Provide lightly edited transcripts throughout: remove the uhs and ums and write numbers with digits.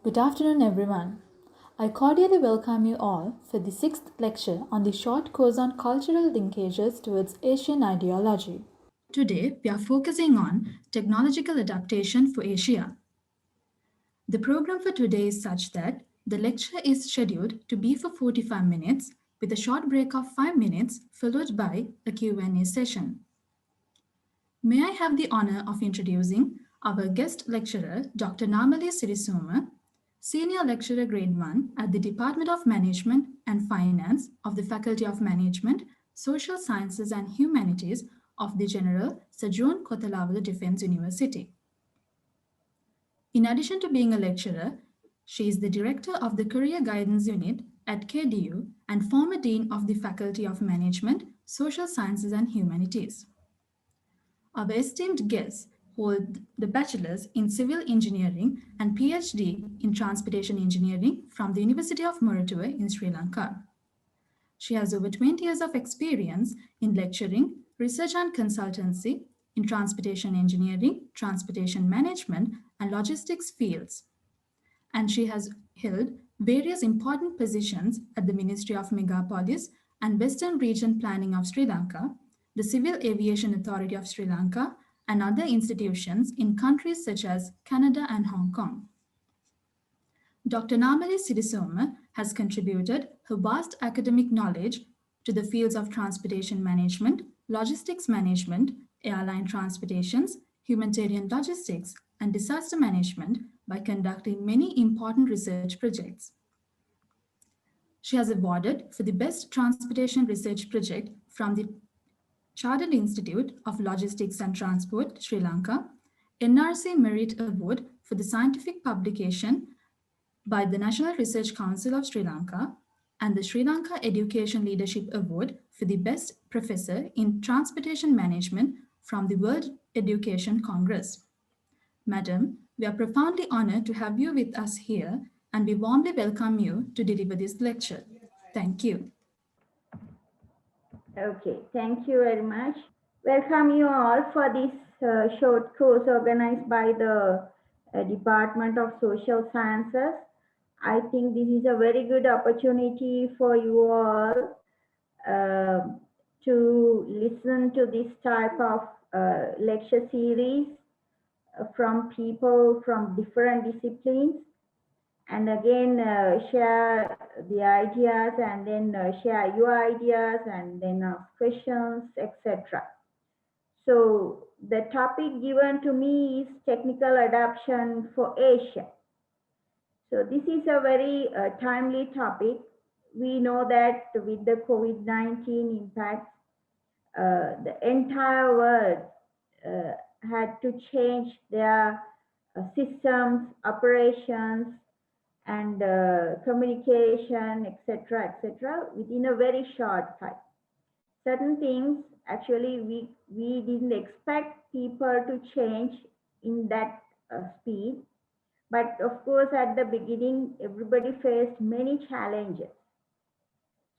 Good afternoon, everyone. I cordially welcome you all for the sixth lecture on the short course on cultural linkages towards Asian ideology. Today, we are focusing on technological adaptation for Asia. The program for today is such that the lecture is scheduled to be for 45 minutes with a short break of 5 minutes followed by a Q&A session. May I have the honor of introducing our guest lecturer, Dr. Namali Sirisoma, Senior Lecturer Grade 1 at the Department of Management and Finance of the Faculty of Management, Social Sciences and Humanities of the General Sir John Kothawala Defence University. In addition to being a lecturer, she is the Director of the Career Guidance Unit at KDU and former Dean of the Faculty of Management, Social Sciences and Humanities. Our esteemed guests hold the Bachelor's in Civil Engineering and PhD in Transportation Engineering from the University of Moratuwa in Sri Lanka. She has over 20 years of experience in lecturing, research and consultancy in transportation engineering, transportation management, and logistics fields. And she has held various important positions at the Ministry of Megapolis and Western Region Planning of Sri Lanka, the Civil Aviation Authority of Sri Lanka, and other institutions in countries such as Canada and Hong Kong. Dr. Namali Sirisoma has contributed her vast academic knowledge to the fields of transportation management, logistics management, airline transportations, humanitarian logistics, and disaster management by conducting many important research projects. She has awarded for the Best Transportation Research Project from the Chartered Institute of Logistics and Transport, Sri Lanka, NRC Merit Award for the scientific publication by the National Research Council of Sri Lanka, and the Sri Lanka Education Leadership Award for the Best Professor in Transportation Management from the World Education Congress. Madam, we are profoundly honored to have you with us here, and we warmly welcome you to deliver this lecture. Thank you. Okay, thank you very much. Welcome you all for this short course organized by the Department of Social Sciences. I think this is a very good opportunity for you all to listen to this type of lecture series from people from different disciplines, and again share the ideas, and then share your ideas, and then ask questions, etc. So the topic given to me is technical adaptation for Asia. So this is a very timely topic. We know that with the COVID-19 impact, the entire world had to change their systems, operations, and communication, etc., etc., within a very short time. Certain things actually we didn't expect people to change in that speed, but of course at the beginning everybody faced many challenges.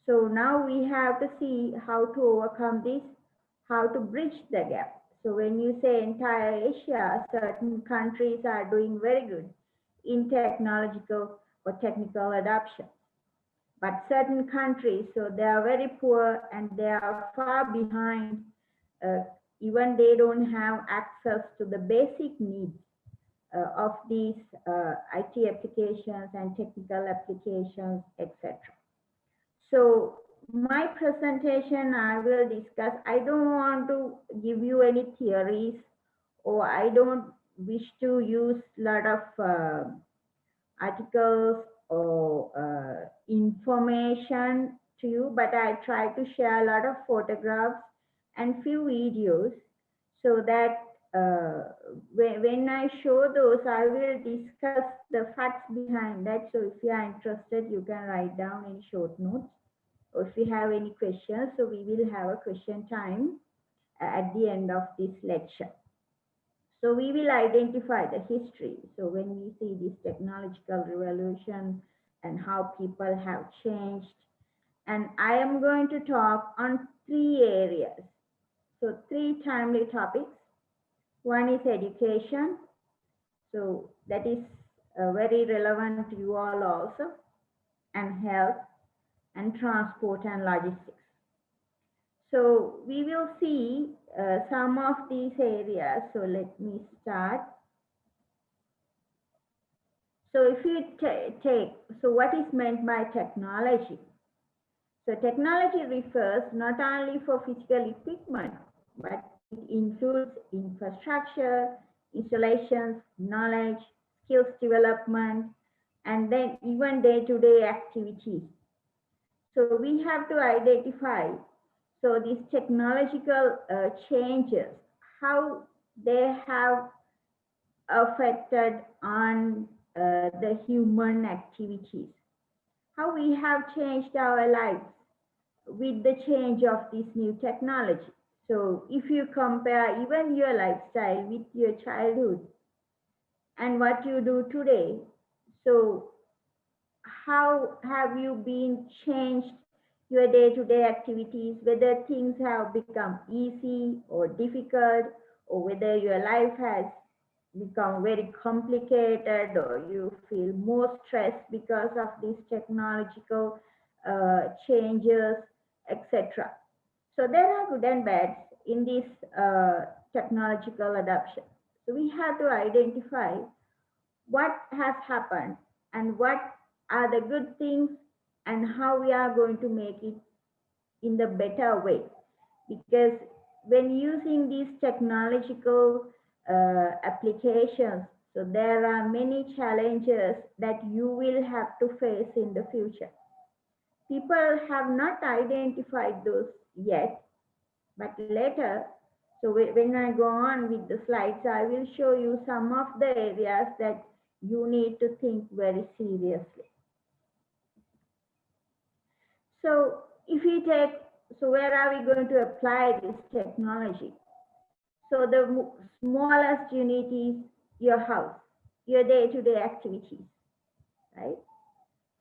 So now we have to see how to overcome this, how to bridge the gap. So when you say entire Asia, certain countries are doing very good in technological or technical adoption. But certain countries, so they are very poor and they are far behind. Even they don't have access to the basic needs of these IT applications and technical applications, etc. So my presentation, I will discuss. I don't want to give you any theories, or I don't wish to use a lot of articles or information to you, but I try to share a lot of photographs and few videos, so that when I show those, I will discuss the facts behind that. So if you are interested, you can write down any short notes, or if you have any questions, so we will have a question time at the end of this lecture. So we will identify the history. So when we see this technological revolution and how people have changed, and I am going to talk on 3 areas. So 3 timely topics. One is education. So that is very relevant to you all also, and health and transport and logistics. So we will see some of these areas. So let me start. So if you take, so what is meant by technology? So technology refers not only for physical equipment, but it includes infrastructure, installations, knowledge, skills development, and then even day-to-day activities. So we have to identify, so these technological changes, how they have affected on the human activities, how we have changed our lives with the change of this new technology. So if you compare even your lifestyle with your childhood and what you do today, so how have you been changed your day-to-day activities, whether things have become easy or difficult, or whether your life has become very complicated, or you feel more stressed because of these technological changes, etc. So there are good and bads in this technological adoption. So we have to identify what has happened and what are the good things and how we are going to make it in the better way. Because when using these technological applications, so there are many challenges that you will have to face in the future. People have not identified those yet, but later, so when I go on with the slides, I will show you some of the areas that you need to think very seriously. So if we take, so where are we going to apply this technology? So the smallest unit is your house, your day-to-day activities, right?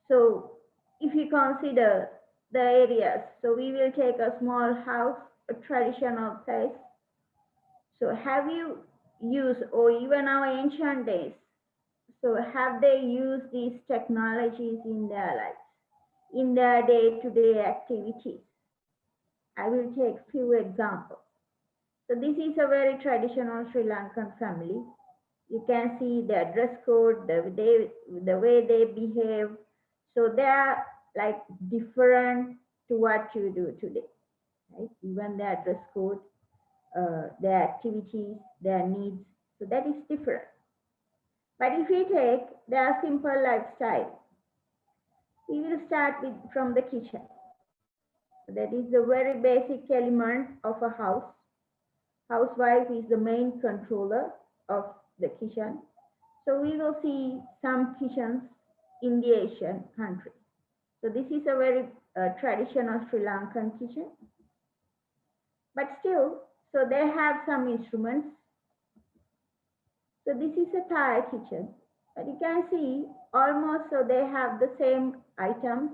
So if you consider the areas, so we will take a small house, a traditional place. So have you used, or even our ancient days, so have they used these technologies in their lives, in their day-to-day activities? I will take few examples. So this is a very traditional Sri Lankan family. You can see their dress code, the way they behave. So they are like different to what you do today, right? Even their dress code, their activities, their needs. So that is different. But if we take their simple lifestyle, we will start with from the kitchen. That is the very basic element of a house. Housewife is the main controller of the kitchen. So we will see some kitchens in the Asian countries. So this is a very traditional Sri Lankan kitchen. But still, so they have some instruments. So this is a Thai kitchen. But you can see almost so they have the same items.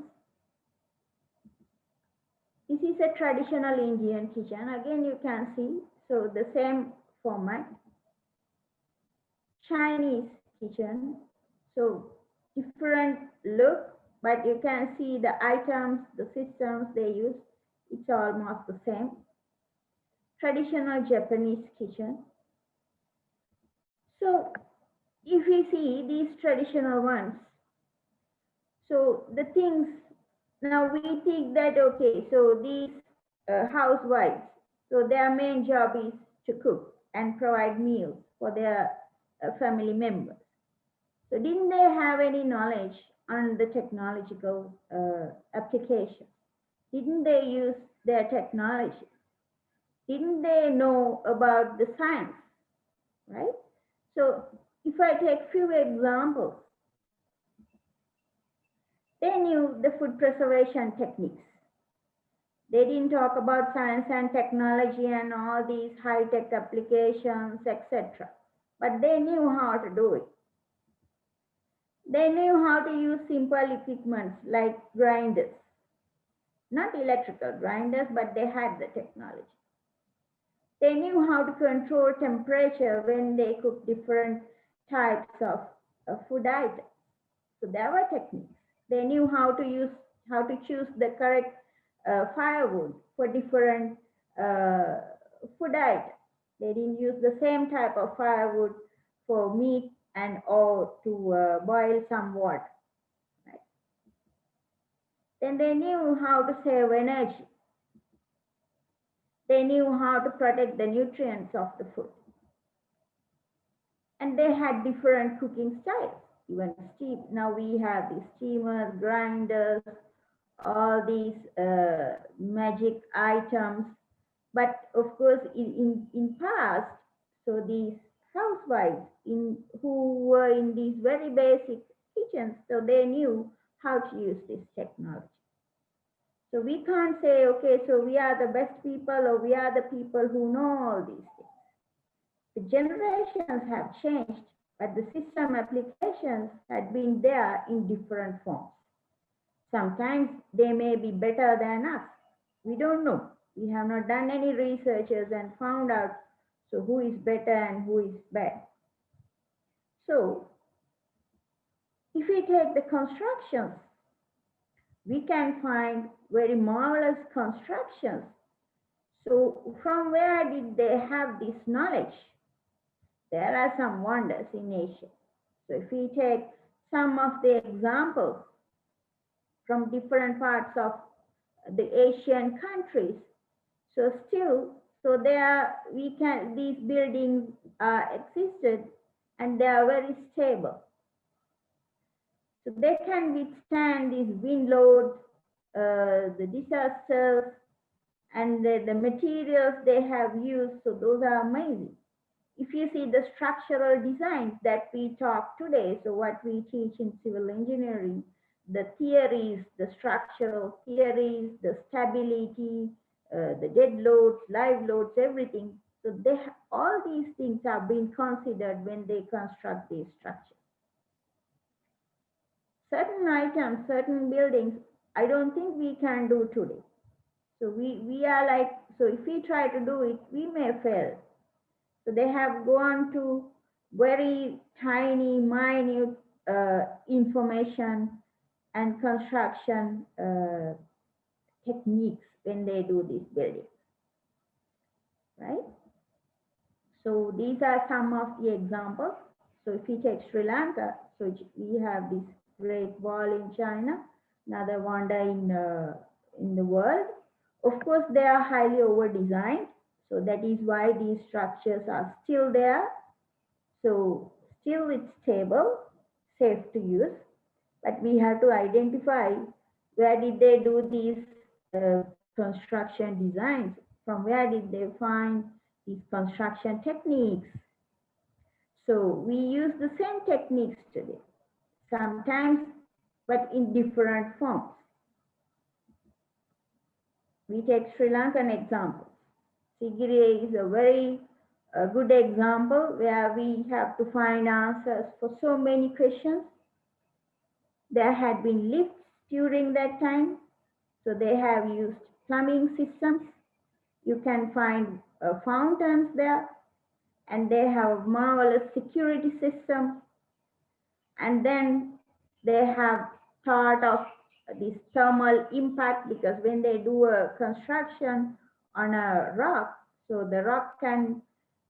This is a traditional Indian kitchen. Again, you can see, so the same format. Chinese kitchen. So different look, but you can see the items, the systems they use, it's almost the same. Traditional Japanese kitchen. So if we see these traditional ones, so the things, now we think that, okay, so these housewives, so their main job is to cook and provide meals for their family members. So didn't they have any knowledge on the technological application? Didn't they use their technology? Didn't they know about the science, right? So if I take few examples, they knew the food preservation techniques. They didn't talk about science and technology and all these high-tech applications, etc. But they knew how to do it. They knew how to use simple equipment like grinders. Not electrical grinders, but they had the technology. They knew how to control temperature when they cook different types of food items. So there were techniques. They knew how to choose the correct firewood for different uh, food items. They didn't use the same type of firewood for meat and or to boil some water. Right? Then they knew how to save energy. They knew how to protect the nutrients of the food. And they had different cooking styles. Even now we have these steamers, grinders, all these magic items. But of course, in past, so these housewives who were in these very basic kitchens, so they knew how to use this technology. So we can't say, okay, so we are the best people or we are the people who know all these things. The generations have changed, but the system applications had been there in different forms. Sometimes they may be better than us. We don't know. We have not done any researches and found out so who is better and who is bad. So if we take the constructions, we can find very marvelous constructions. So from where did they have this knowledge? There are some wonders in Asia. So if we take some of the examples from different parts of the Asian countries, so still, so there these buildings existed and they are very stable. So they can withstand these wind loads, the disasters, and the materials they have used, so those are amazing. If you see the structural designs that we talk today, so what we teach in civil engineering, the theories, the structural theories, the stability, the dead loads, live loads, everything. So all these things are being considered when they construct these structures. Certain items, certain buildings, I don't think we can do today. So we are like, so if we try to do it, we may fail. So they have gone to very tiny, minute information and construction techniques when they do these buildings, right? So these are some of the examples. So if we take Sri Lanka, so we have this Great Wall in China, another wonder in the world. Of course, they are highly over-designed. So that is why these structures are still there. So still it's stable, safe to use, but we have to identify where did they do these construction designs, from where did they find these construction techniques. So we use the same techniques today, sometimes, but in different forms. We take Sri Lankan example. Sigiriya is a very good example where we have to find answers for so many questions. There had been lifts during that time, so they have used plumbing systems. You can find fountains there, and they have marvelous security system. And then they have thought of this thermal impact, because when they do a construction on a rock, so the rock can,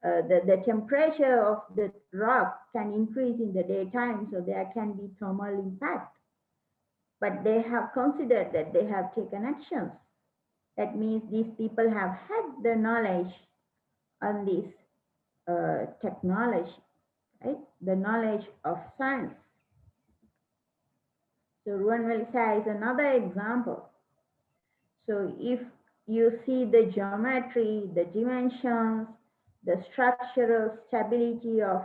the temperature of the rock can increase in the daytime, so there can be thermal impact. But they have considered that, they have taken actions. That means these people have had the knowledge on this technology, right? The knowledge of science. So Ruanvelisa is another example. So if you see the geometry, the dimensions, the structural stability of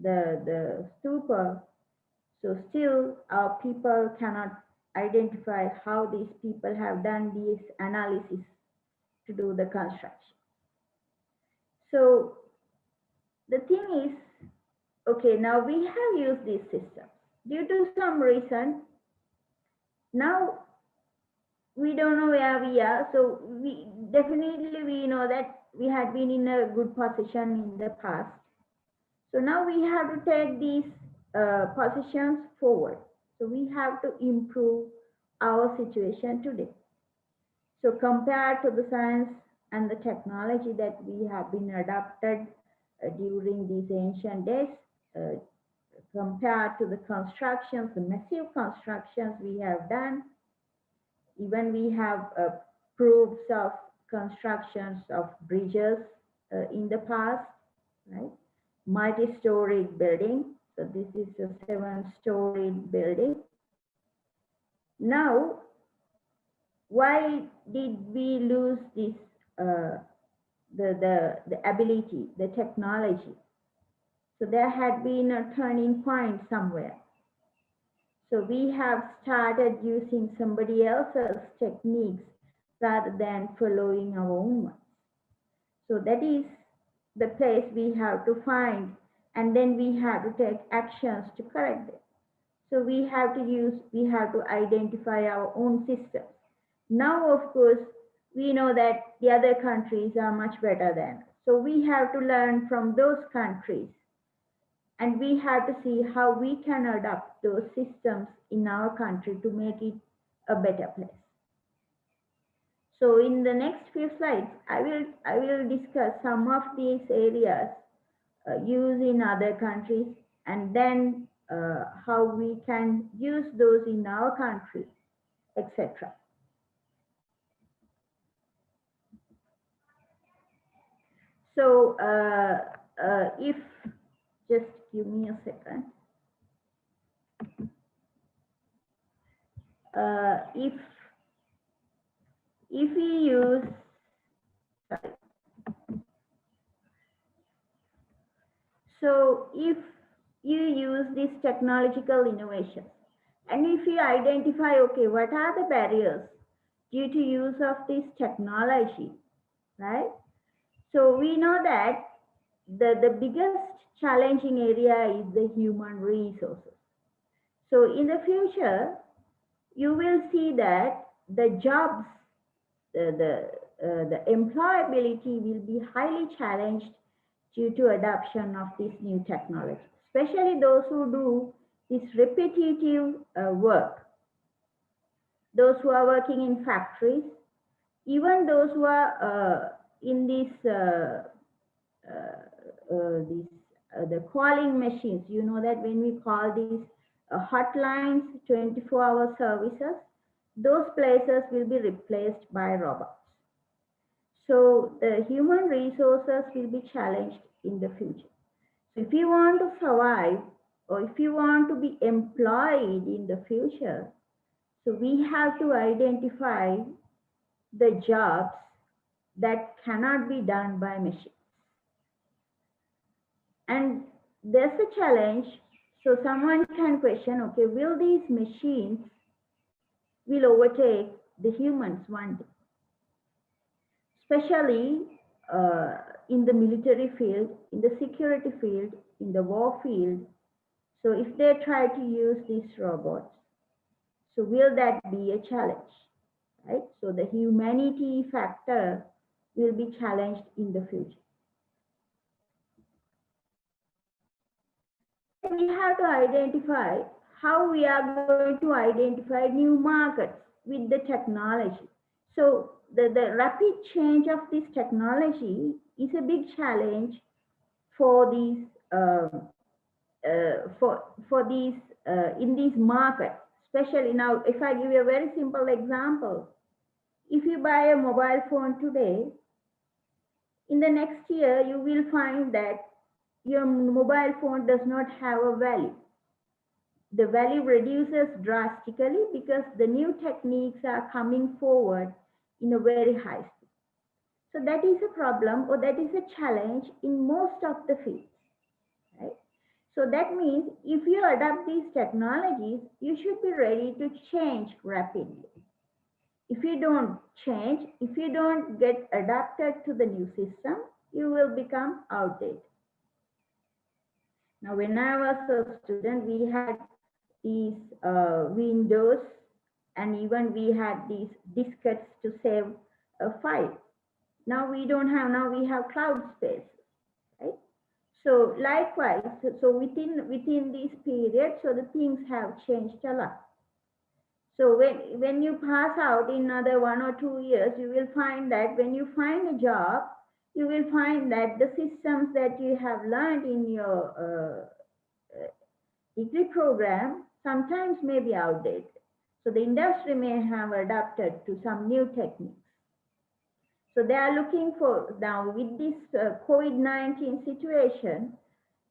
the stupa, so still our people cannot identify how these people have done this analysis to do the construction. So the thing is, okay, now we have used this system. Due to some reason, now we don't know where we are. So we know that we had been in a good position in the past. So now we have to take these positions forward. So we have to improve our situation today. So compared to the science and the technology that we have been adopted during these ancient days, uh, compared to the constructions, the massive constructions we have done, even we have proofs of constructions of bridges in the past, right? Multi-storied building. So this is a 7-storied building. Now, why did we lose this, the ability, the technology? So there had been a turning point somewhere. So we have started using somebody else's techniques rather than following our own ones. So that is the place we have to find, and then we have to take actions to correct it. So we have to identify our own systems. Now, of course, we know that the other countries are much better than us. So we have to learn from those countries, and we have to see how we can adapt those systems in our country to make it a better place. So in the next few slides, I will discuss some of these areas used in other countries, and then how we can use those in our country, etc. So if just give me a second. If we use, sorry. So if you use these technological innovations, and if you identify, okay, what are the barriers due to use of this technology, right? So we know that the biggest challenging area is the human resources. So in the future, you will see that the jobs, the employability will be highly challenged due to adoption of this new technology, especially those who do this repetitive work, those who are working in factories, even those who are in these the calling machines. You know that when we call these hotlines, 24-hour services, those places will be replaced by robots. So the human resources will be challenged in the future. So if you want to survive, or if you want to be employed in the future, so we have to identify the jobs that cannot be done by machines. And there's a challenge. So someone can question, okay, will these machines will overtake the humans one day? Especially in the military field, in the security field, in the war field. So if they try to use these robots, so will that be a challenge, right? So the humanity factor will be challenged in the future. Then we have to identify how we are going to identify new markets with the technology. So the rapid change of this technology is a big challenge for these for these in these markets. Especially now, if I give you a very simple example, if you buy a mobile phone today, in the next year you will find that your mobile phone does not have a value. The value reduces drastically because the new techniques are coming forward in a very high speed. So that is a problem, or that is a challenge in most of the fields, right? So that means if you adopt these technologies, you should be ready to change rapidly. If you don't change, if you don't get adapted to the new system, you will become outdated. Now, when I was a student, we had these windows, and even we had these diskettes to save a file. Now we don't have, now we have cloud space, right? So likewise, so within this period, so the things have changed a lot. So when you pass out in another 1 or 2 years, you will find that when you find a job, you will find that the systems that you have learned in your degree program sometimes may be outdated. So the industry may have adapted to some new techniques. So they are looking for, now with this COVID-19 situation,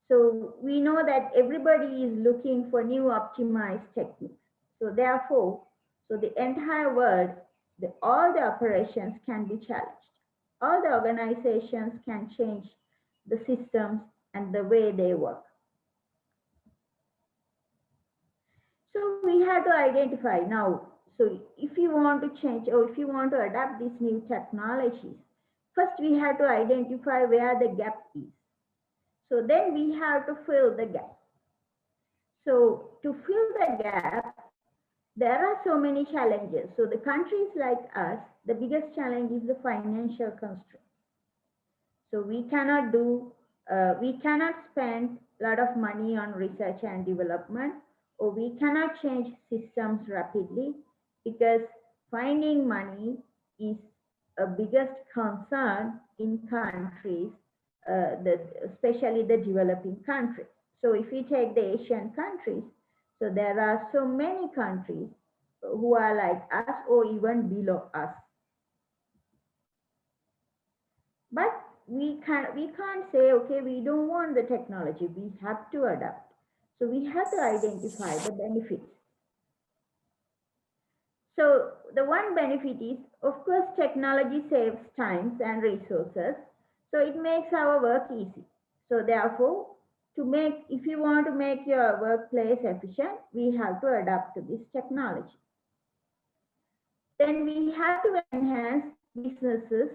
so we know that everybody is looking for new optimized techniques. So therefore, so the entire world, all the operations can be challenged. All the organizations can change the systems and the way they work. So we have to identify now. So if you want to change or if you want to adapt these new technologies, first we have to identify where the gap is. So then we have to fill the gap. So to fill the gap, there are so many challenges. So the countries like us, the biggest challenge is the financial constraint. So we cannot spend a lot of money on research and development, or we cannot change systems rapidly because finding money is a biggest concern in countries, especially the developing countries. So if we take the Asian countries, so there are so many countries who are like us or even below us. But we can't say, okay, we don't want the technology. We have to adapt. So we have to identify the benefits. So the one benefit is, of course, technology saves times and resources. So it makes our work easy. So therefore, if you want to make your workplace efficient, we have to adapt to this technology. Then we have to enhance businesses.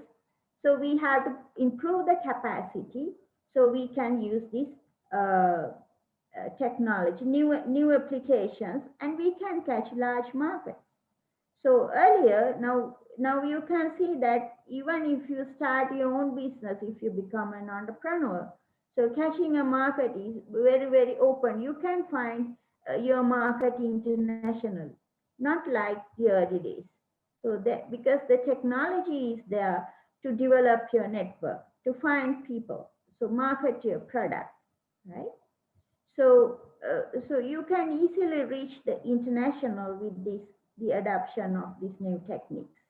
So we have to improve the capacity so we can use this technology, new applications, and we can catch large markets. So earlier, now you can see that even if you start your own business, if you become an entrepreneur, so catching a market is very, very open. You can find your market internationally, not like the early days. So that because the technology is there to develop your network, to find people, so market your product, right? So, so you can easily reach the international with the adoption of these new techniques.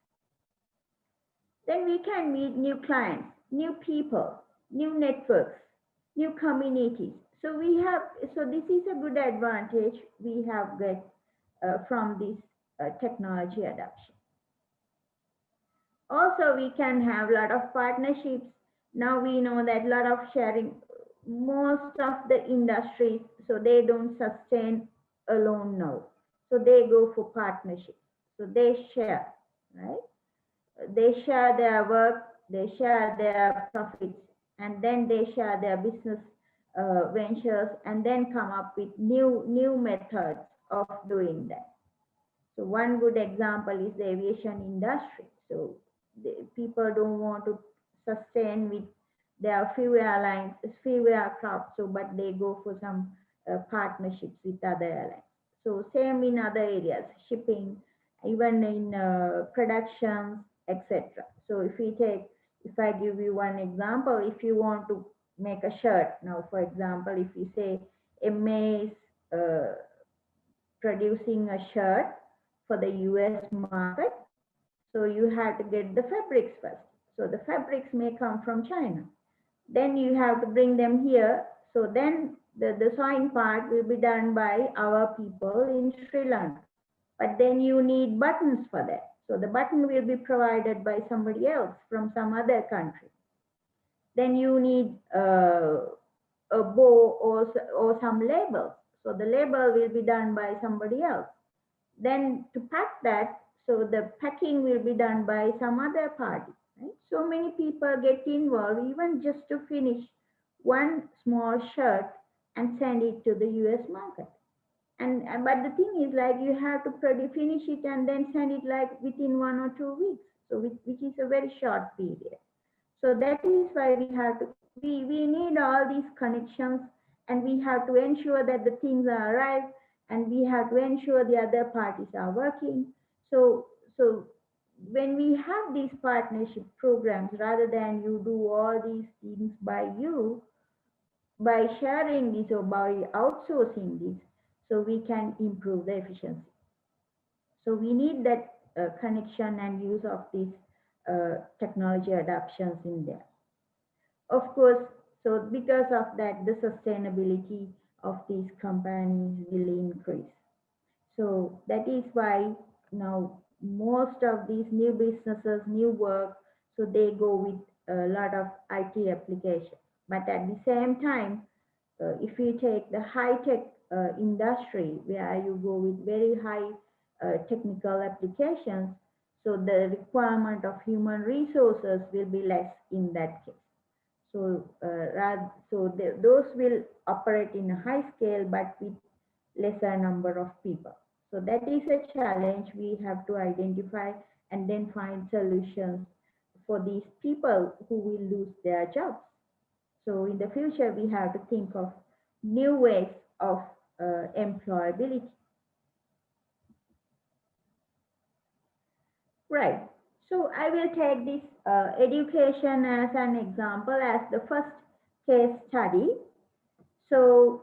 Then we can meet new clients, new people, new networks, new communities. So this is a good advantage we have got from this technology adoption. Also, we can have a lot of partnerships. Now we know that a lot of sharing, most of the industries, so they don't sustain alone now. So they go for partnerships. So they share, right? They share their work, they share their profits, and then they share their business ventures, and then come up with new methods of doing that. So one good example is the aviation industry. So people don't want to sustain with their few airlines, few aircraft, so but they go for some partnerships with other airlines. So same in other areas, shipping, even in production, etc. So if I give you one example, if you want to make a shirt, now for example, if you say MA is producing a shirt for the US market, so you have to get the fabrics first. So the fabrics may come from China. Then you have to bring them here. So then the sewing part will be done by our people in Sri Lanka. But then you need buttons for that. So the button will be provided by somebody else from some other country. Then you need a bow or some labels. So the label will be done by somebody else. Then to pack that, so the packing will be done by some other party. Right? So many people get involved even just to finish one small shirt and send it to the US market. But the thing is, like, you have to finish it and then send it like within 1 or 2 weeks, so which is a very short period. So that is why we have to we need all these connections, and we have to ensure that the things are right, and we have to ensure the other parties are working. So when we have these partnership programs, rather than you do all these things by you, by sharing this or by outsourcing this, so we can improve the efficiency. So we need that connection and use of these technology adaptations in there. Of course, so because of that, the sustainability of these companies will increase. So that is why now most of these new businesses, new work, so they go with a lot of IT applications. But at the same time, if you take the high-tech industry where you go with very high technical applications, so the requirement of human resources will be less in that case. So those will operate in a high scale, but with lesser number of people. So that is a challenge we have to identify and then find solutions for these people who will lose their jobs. So in the future, we have to think of new ways of employability. Right. So I will take this education as an example as the first case study. So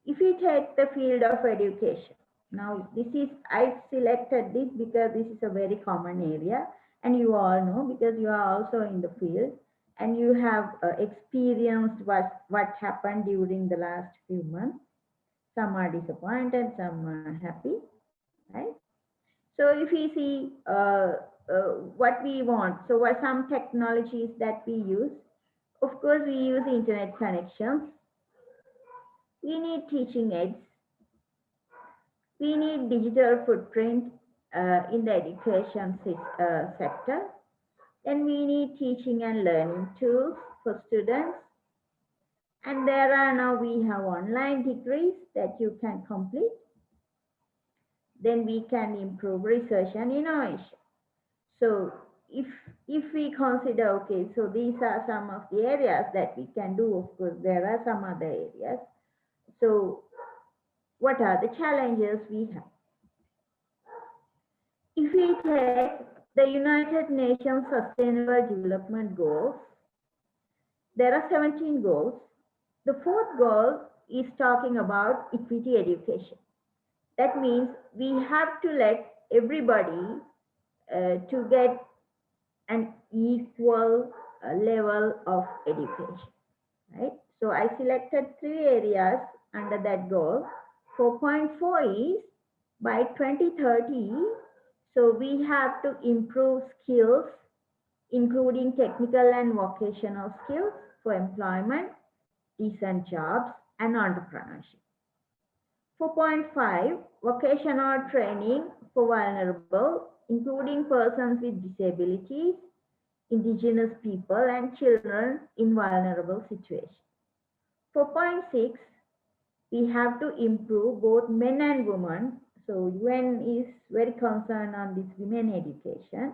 if you take the field of education, now this is, I selected this because this is a very common area, and you all know because you are also in the field and you have experienced what happened during the last few months. Some are disappointed, some are happy, right? So if we see what we want, so what some technologies that we use, of course we use internet connections, we need teaching aids, we need digital footprint in the education sector, then we need teaching and learning tools for students, and there are now we have online degrees that you can complete, then we can improve research and innovation. So if we consider, okay, so these are some of the areas that we can do. Of course, there are some other areas. So what are the challenges we have? If we take the United Nations Sustainable Development Goals, there are 17 goals. The fourth goal is talking about equity education. That means we have to let everybody to get an equal level of education, right? So I selected 3 areas under that goal. 4.4 is by 2030, so we have to improve skills, including technical and vocational skills for employment, decent jobs, and entrepreneurship. 4.5, vocational training for vulnerable, including persons with disabilities, indigenous people, and children in vulnerable situations. 4.6, we have to improve both men and women. So UN is very concerned on this women education.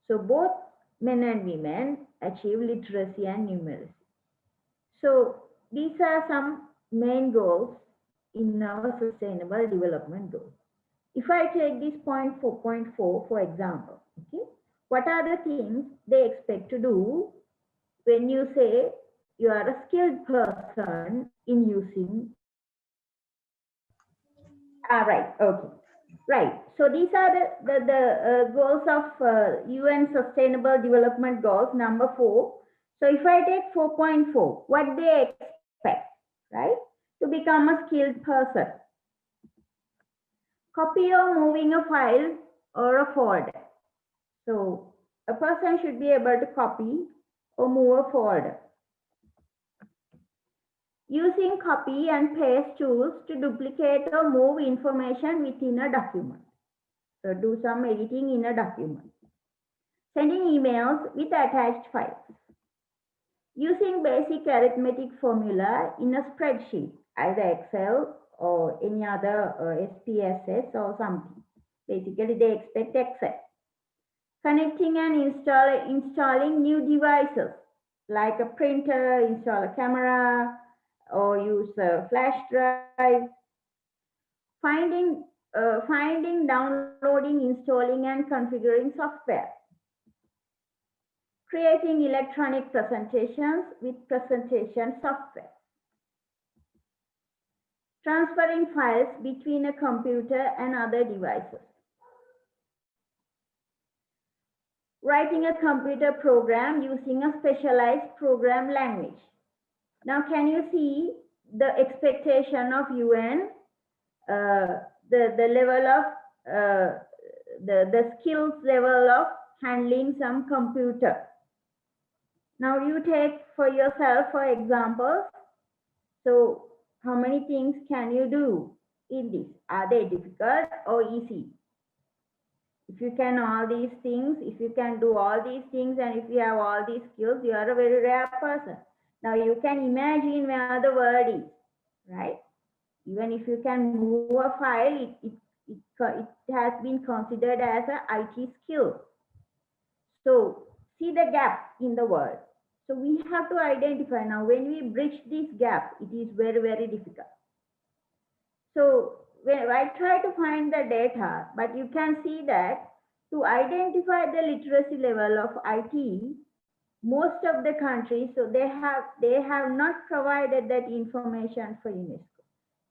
So both men and women achieve literacy and numeracy. So these are some main goals in our sustainable development goals. If I take this point 4.4, for example, okay, what are the things they expect to do when you say you are a skilled person in using? Right, okay. Right. So these are the goals of UN Sustainable Development Goals, number 4. So if I take 4.4, what they expect, right, to become a skilled person? Copy or moving a file or a folder. So a person should be able to copy or move a folder. Using copy and paste tools to duplicate or move information within a document. So do some editing in a document. Sending emails with attached files. Using basic arithmetic formula in a spreadsheet, either Excel or any other SPSS or something. Basically, they expect Excel. Connecting and installing new devices. like a printer, install a camera, or use a flash drive. Finding, downloading, installing, and configuring software. Creating electronic presentations with presentation software. Transferring files between a computer and other devices. Writing a computer program using a specialized program language. Now, can you see the expectation of UN, the level of, the skills level of handling some computer? Now, you take for yourself, for example, so how many things can you do in this? Are they difficult or easy? If you can all these things, if you can do all these things, and if you have all these skills, you are a very rare person. Now you can imagine where the world is, right? Even if you can move a file, it has been considered as an IT skill. So see the gap in the world. So we have to identify now, when we bridge this gap, it is very, very difficult. So when I try to find the data, but you can see that to identify the literacy level of IT, most of the countries, so they have not provided that information for UNESCO,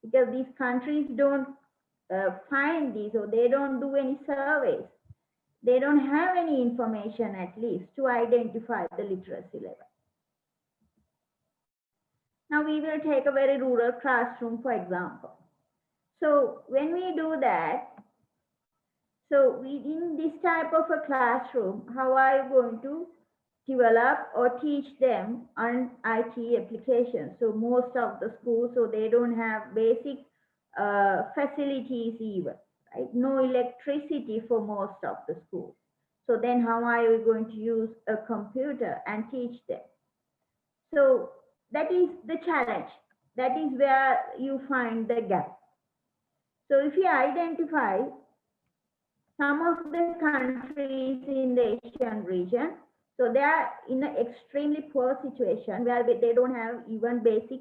because these countries don't find these, or they don't do any surveys. They don't have any information, at least, to identify the literacy level. Now we will take a very rural classroom, for example. So when we do that, so in this type of a classroom, how are you going to develop or teach them on IT applications? So most of the schools, so they don't have basic facilities even, right? No electricity for most of the schools. So then how are you going to use a computer and teach them? So that is the challenge. That is where you find the gap. So if you identify some of the countries in the Asian region, so they are in an extremely poor situation where they don't have even basic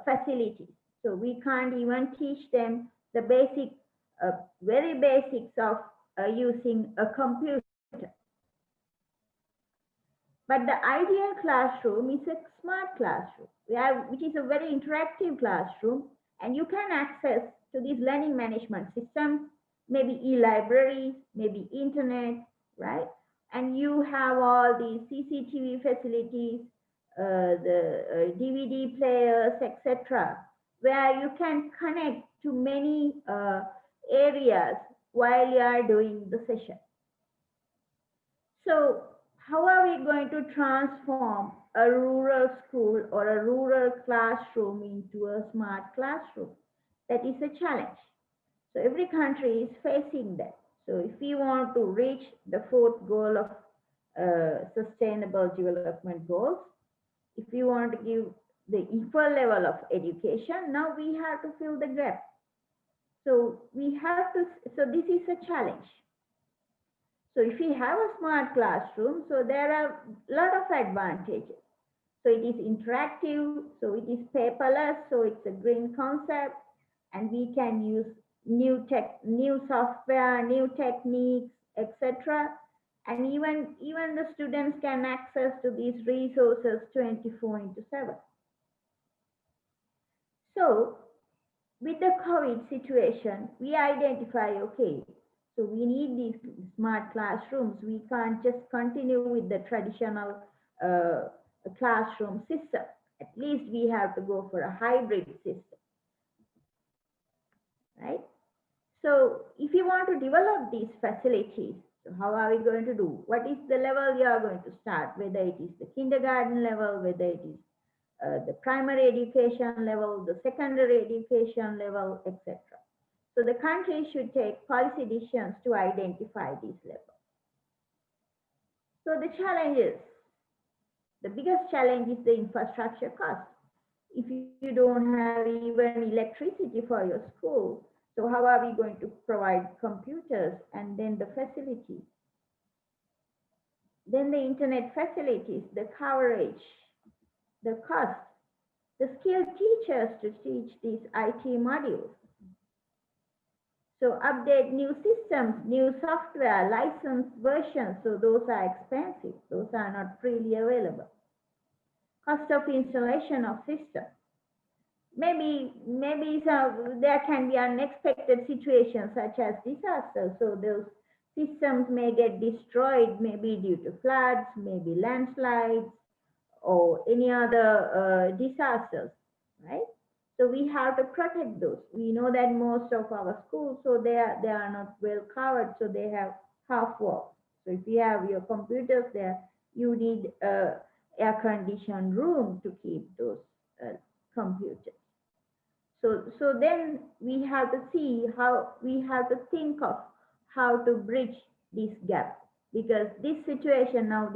facilities. So we can't even teach them the basic, very basics of using a computer. But the ideal classroom is a smart classroom, which is a very interactive classroom, and you can access to these learning management systems, maybe e-libraries, maybe internet, right? And you have all these CCTV facilities, the DVD players, etc., where you can connect to many areas while you are doing the session. So how are we going to transform a rural school or a rural classroom into a smart classroom? That is a challenge. So every country is facing that. So if we want to reach the fourth goal of sustainable development goals, if we want to give the equal level of education, now we have to fill the gap. So we have to, so this is a challenge. So if we have a smart classroom, so there are a lot of advantages. So it is interactive, so it is paperless, so it's a green concept, and we can use new software, new techniques, etc. And even the students can access to these resources 24/7. So with the COVID situation, we identify, okay, so we need these smart classrooms. We can't just continue with the traditional classroom system. At least we have to go for a hybrid system, right? So if you want to develop these facilities, so how are we going to do? What is the level you are going to start? Whether it is the kindergarten level, whether it is the primary education level, the secondary education level, etc. So the country should take policy decisions to identify these levels. So the challenges, the biggest challenge is the infrastructure cost. If you don't have even electricity for your school, so how are we going to provide computers and then the facilities? Then the internet facilities, the coverage, the cost, the skilled teachers to teach these IT modules. So update new systems, new software, licensed versions. So those are expensive. Those are not freely available. Cost of installation of systems. Maybe there can be unexpected situations such as disasters. So those systems may get destroyed, maybe due to floods, maybe landslides, or any other disasters, right? So we have to protect those. We know that most of our schools, so they are not well covered, so they have half walls. So if you have your computers there, you need a air-conditioned room to keep those computers. So then we have to see how we have to think of how to bridge this gap, because this situation now,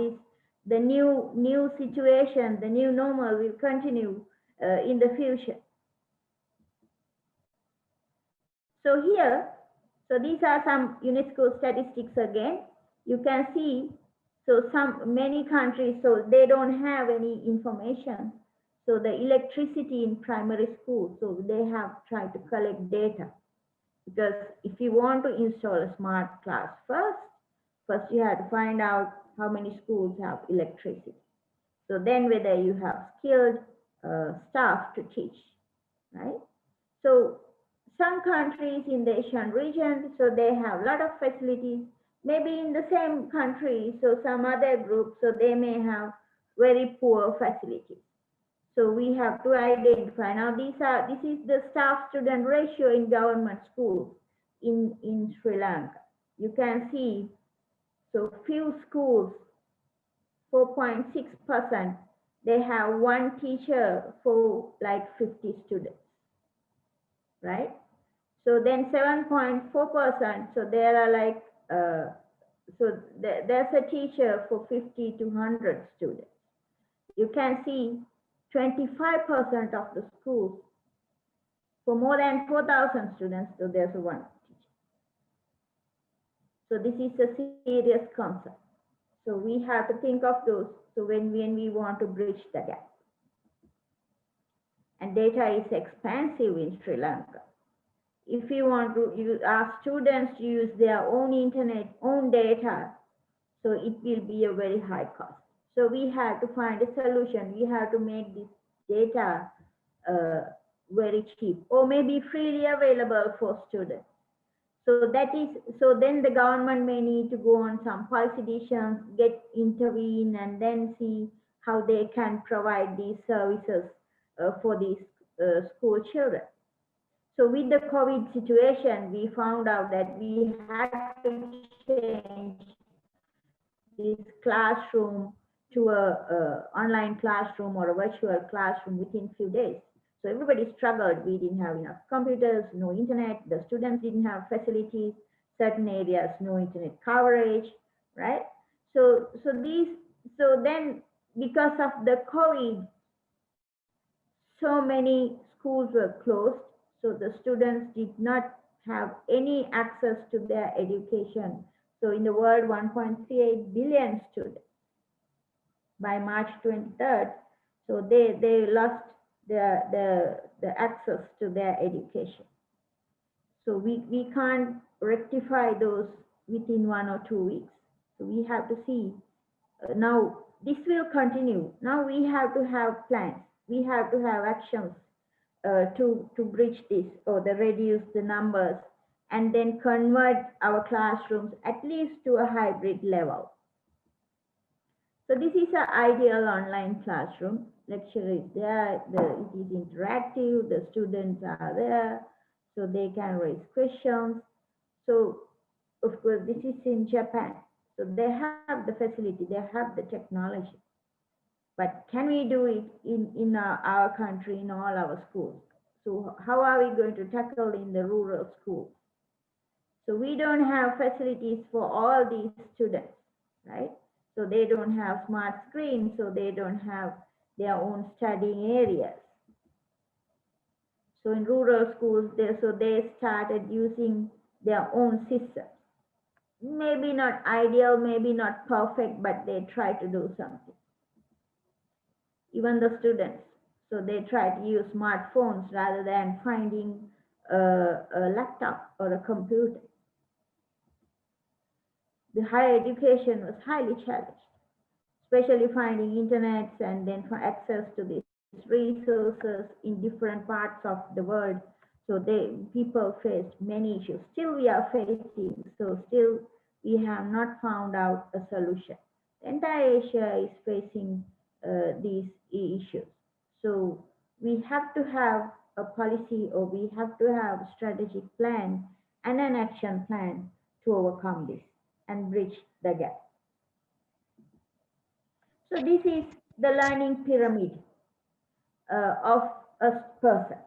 the new situation, the new normal will continue in the future. So here, so these are some UNESCO statistics again. You can see, so many countries, so they don't have any information. So the electricity in primary school, so they have tried to collect data. Because if you want to install a smart class first you have to find out how many schools have electricity. So then whether you have skilled staff to teach, right? So some countries in the Asian region, so they have a lot of facilities. Maybe in the same country, so some other groups, so they may have very poor facilities. So we have to identify. Now this is the staff student ratio in government schools in Sri Lanka. You can see, so few schools, 4.6%, they have one teacher for like 50 students, right? So then 7.4%, so there are like, there's a teacher for 50 to 100 students. You can see 25% of the schools for more than 4,000 students, so there's one teacher. So this is a serious concern. So we have to think of those. So when we want to bridge the gap. And data is expensive in Sri Lanka. If you want to ask students to use their own internet, own data, so it will be a very high cost. So we have to find a solution. We have to make this data very cheap, or maybe freely available for students. So then the government may need to go on some policy decisions, intervene, and then see how they can provide these services for these school children. So with the COVID situation, we found out that we had to change this classroom to a online classroom or a virtual classroom within few days. So everybody struggled. We didn't have enough computers, no internet. The students didn't have facilities. Certain areas, no internet coverage, right? So then because of the COVID, so many schools were closed. So the students did not have any access to their education. So in the world, 1.38 billion students by March 23rd. So they lost the access to their education. So we can't rectify those within 1 or 2 weeks. So we have to see, now this will continue. Now we have to have plans. We have to have actions to bridge this, or reduce the numbers, and then convert our classrooms at least to a hybrid level. So this is an ideal online classroom. Lecture is there, it is interactive, the students are there, so they can raise questions. So of course, this is in Japan. So they have the facility, they have the technology. But can we do it in our country, in all our schools? So how are we going to tackle in the rural schools? So we don't have facilities for all these students, right? So they don't have smart screens, so they don't have their own studying areas. So in rural schools, they started using their own systems. maybe not ideal, maybe not perfect, but they try to do something. Even the students, so they try to use smartphones rather than finding a laptop or a computer. The higher education was highly challenged, especially finding internets and then for access to these resources in different parts of the world. So people faced many issues. Still we are facing, so still we have not found out a solution. The entire Asia is facing these issues. So we have to have a policy, or we have to have a strategic plan and an action plan to overcome this and bridge the gap. So this is the learning pyramid of a person.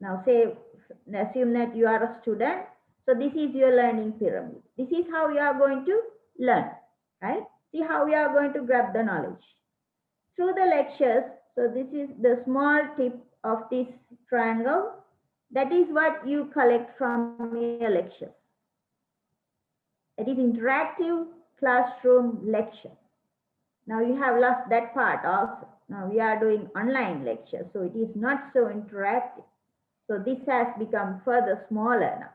Now assume that you are a student. So this is your learning pyramid. This is how you are going to learn, right? See how you are going to grab the knowledge. Through the lectures, so this is the small tip of this triangle. That is what you collect from your lectures. It is interactive classroom lecture. Now you have lost that part also. Now we are doing online lecture, so it is not so interactive. So this has become further smaller now.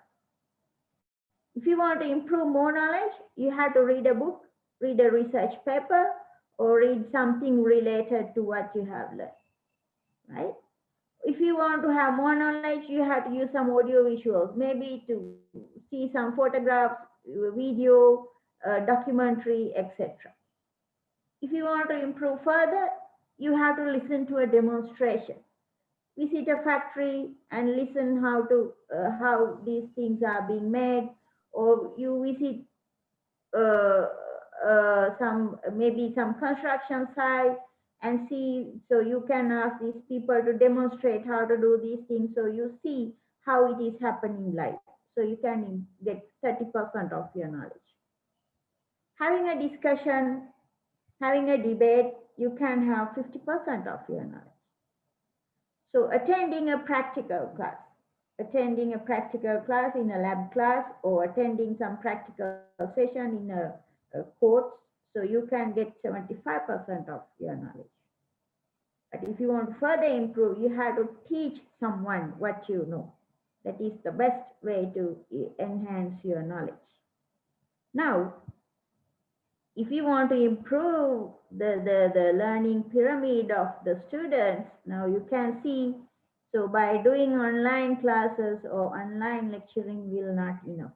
If you want to improve more knowledge, you have to read a book, read a research paper, or read something related to what you have learned, right? If you want to have more knowledge, you have to use some audio visuals, maybe to see some photographs, video, documentary, etc. If you want to improve further, you have to listen to a demonstration. Visit a factory and listen how these things are being made, or you visit some maybe some construction site and see. So you can ask these people to demonstrate how to do these things. So you see how it is happening live. So you can get 30% of your knowledge. Having a discussion, having a debate, you can have 50% of your knowledge. So attending a practical class in a lab class, or attending some practical session in a course, so you can get 75% of your knowledge. But if you want to further improve, you have to teach someone what you know. That is the best way to enhance your knowledge. Now, if you want to improve the learning pyramid of the students, now you can see, so by doing online classes or online lecturing will not enough.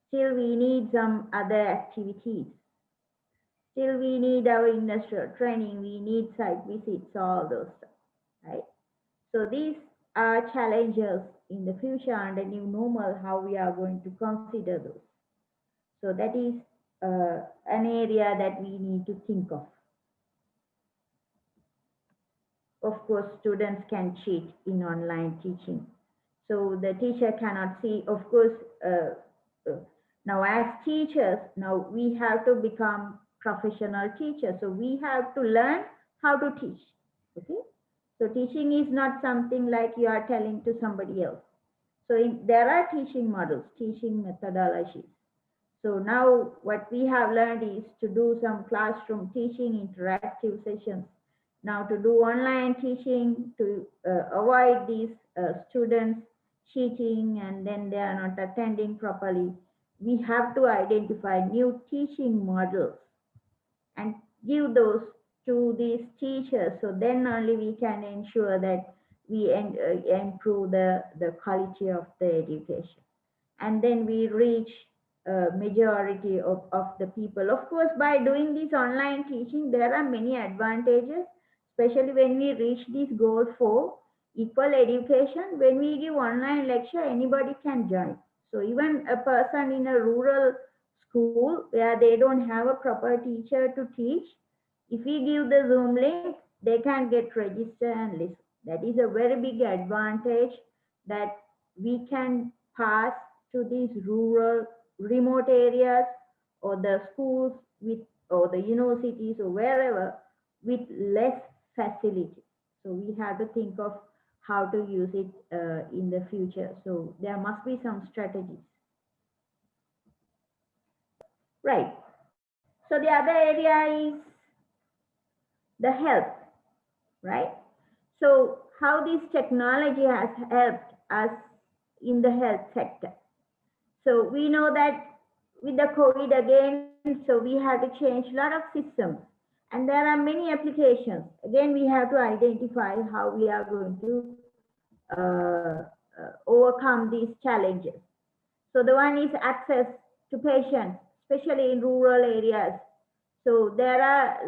Still we need some other activities. Still we need our industrial training, we need site visits, all those stuff, right? So these are challenges in the future and a new normal, how we are going to consider those. So that is an area that we need to think of. Of course, students can cheat in online teaching. So the teacher cannot see, of course, now as teachers, now we have to become professional teachers. So we have to learn how to teach, okay? So teaching is not something like you are telling to somebody else. So there are teaching models, teaching methodologies. So now what we have learned is to do some classroom teaching, interactive sessions. Now to do online teaching, to avoid these students cheating and then they are not attending properly, we have to identify new teaching models and give those to these teachers. So then only we can ensure that we improve the quality of the education. And then we reach majority of the people. Of course, by doing this online teaching, there are many advantages, especially when we reach this goal for equal education. When we give online lecture, anybody can join. So even a person in a rural school where they don't have a proper teacher to teach, if we give the Zoom link, they can get registered and listen. That is a very big advantage that we can pass to these rural, remote areas, or the schools with, or the universities or wherever, with less facility. So we have to think of how to use it in the future. So there must be some strategies. Right. So the other area is the health, right? So how this technology has helped us in the health sector. So we know that with the COVID again, so we have to change a lot of systems. And there are many applications. Again, we have to identify how we are going to overcome these challenges. So the one is access to patients, especially in rural areas. So there are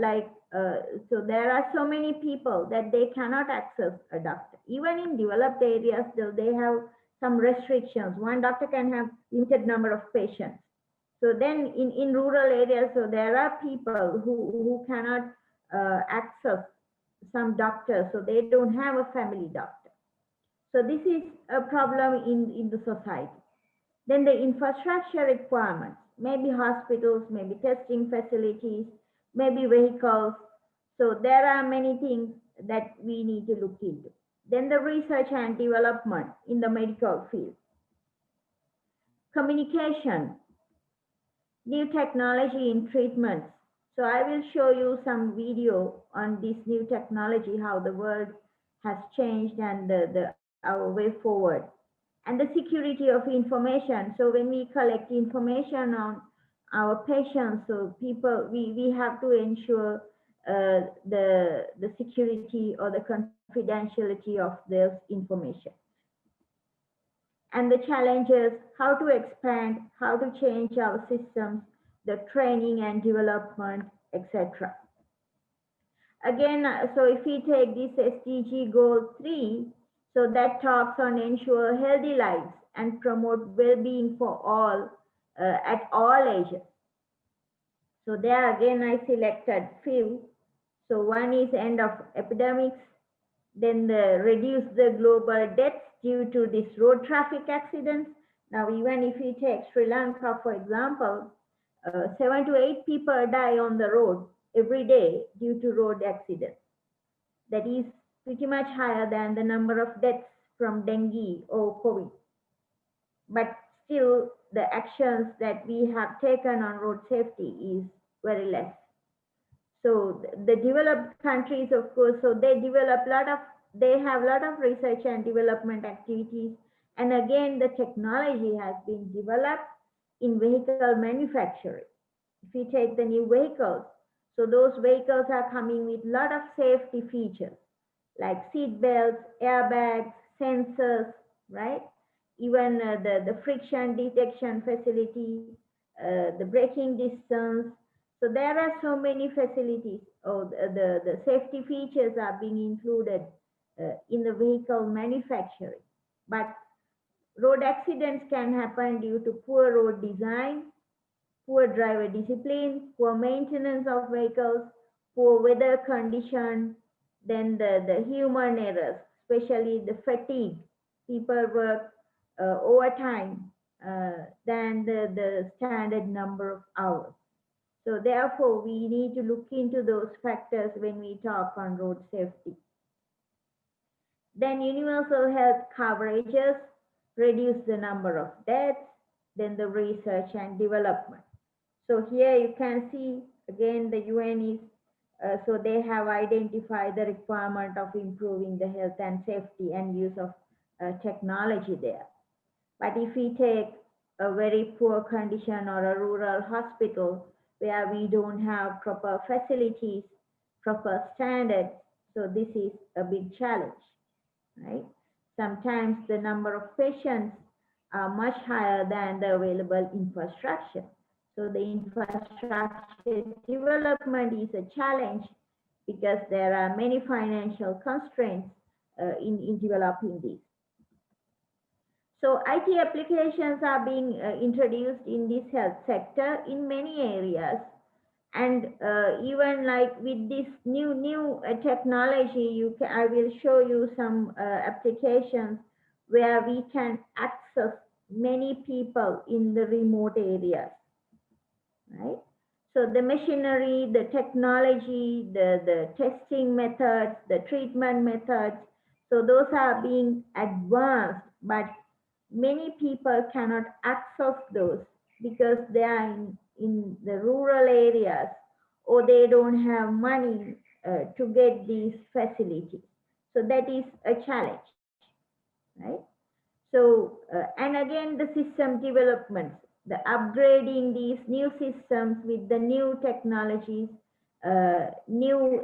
there are so many people that they cannot access a doctor. Even in developed areas, though they have some restrictions. One doctor can have limited number of patients. So then in rural areas, so there are people who cannot access some doctors, so they don't have a family doctor. So this is a problem in the society. Then the infrastructure requirements, maybe hospitals, maybe testing facilities, maybe vehicles. So there are many things that we need to look into. Then the research and development in the medical field. Communication, new technology in treatments. So I will show you some video on this new technology, how the world has changed and our way forward. And the security of information. So when we collect information on our patients, so we have to ensure the security or the confidentiality of this information. And the challenges, how to expand, how to change our systems, the training and development, etc. Again, so if we take this SDG goal 3, so that talks on ensure healthy lives and promote well-being for all at all ages. So there again I selected few. So one is end of epidemics, then reduce the global deaths due to this road traffic accidents. Now even if we take Sri Lanka for example, 7 to 8 people die on the road every day due to road accidents. That is pretty much higher than the number of deaths from dengue or COVID. But still, the actions that we have taken on road safety is very less. So the developed countries, of course, so they have a lot of research and development activities. And again, the technology has been developed in vehicle manufacturing. If we take the new vehicles, so those vehicles are coming with a lot of safety features like seat belts, airbags, sensors, right? Even the friction detection facility, the braking distance. So there are so many facilities. Oh, the safety features are being included in the vehicle manufacturing. But road accidents can happen due to poor road design, poor driver discipline, poor maintenance of vehicles, poor weather condition, then the human errors, especially the fatigue. People work overtime than the standard number of hours. So therefore, we need to look into those factors when we talk on road safety. Then universal health coverages, reduce the number of deaths, then the research and development. So here you can see again the UN is, so they have identified the requirement of improving the health and safety and use of technology there. But if we take a very poor condition or a rural hospital where we don't have proper facilities, proper standards, so this is a big challenge, right? Sometimes the number of patients are much higher than the available infrastructure. So the infrastructure development is a challenge because there are many financial constraints in developing these. So IT applications are being introduced in this health sector in many areas. And even like with this new technology, I will show you some applications where we can access many people in the remote areas, right? So the machinery, the technology, the testing methods, the treatment methods, so those are being advanced, but many people cannot access those because they are in the rural areas, or they don't have money to get these facilities. So that is a challenge, right? So, and again, the system developments, the upgrading these new systems with the new technologies, new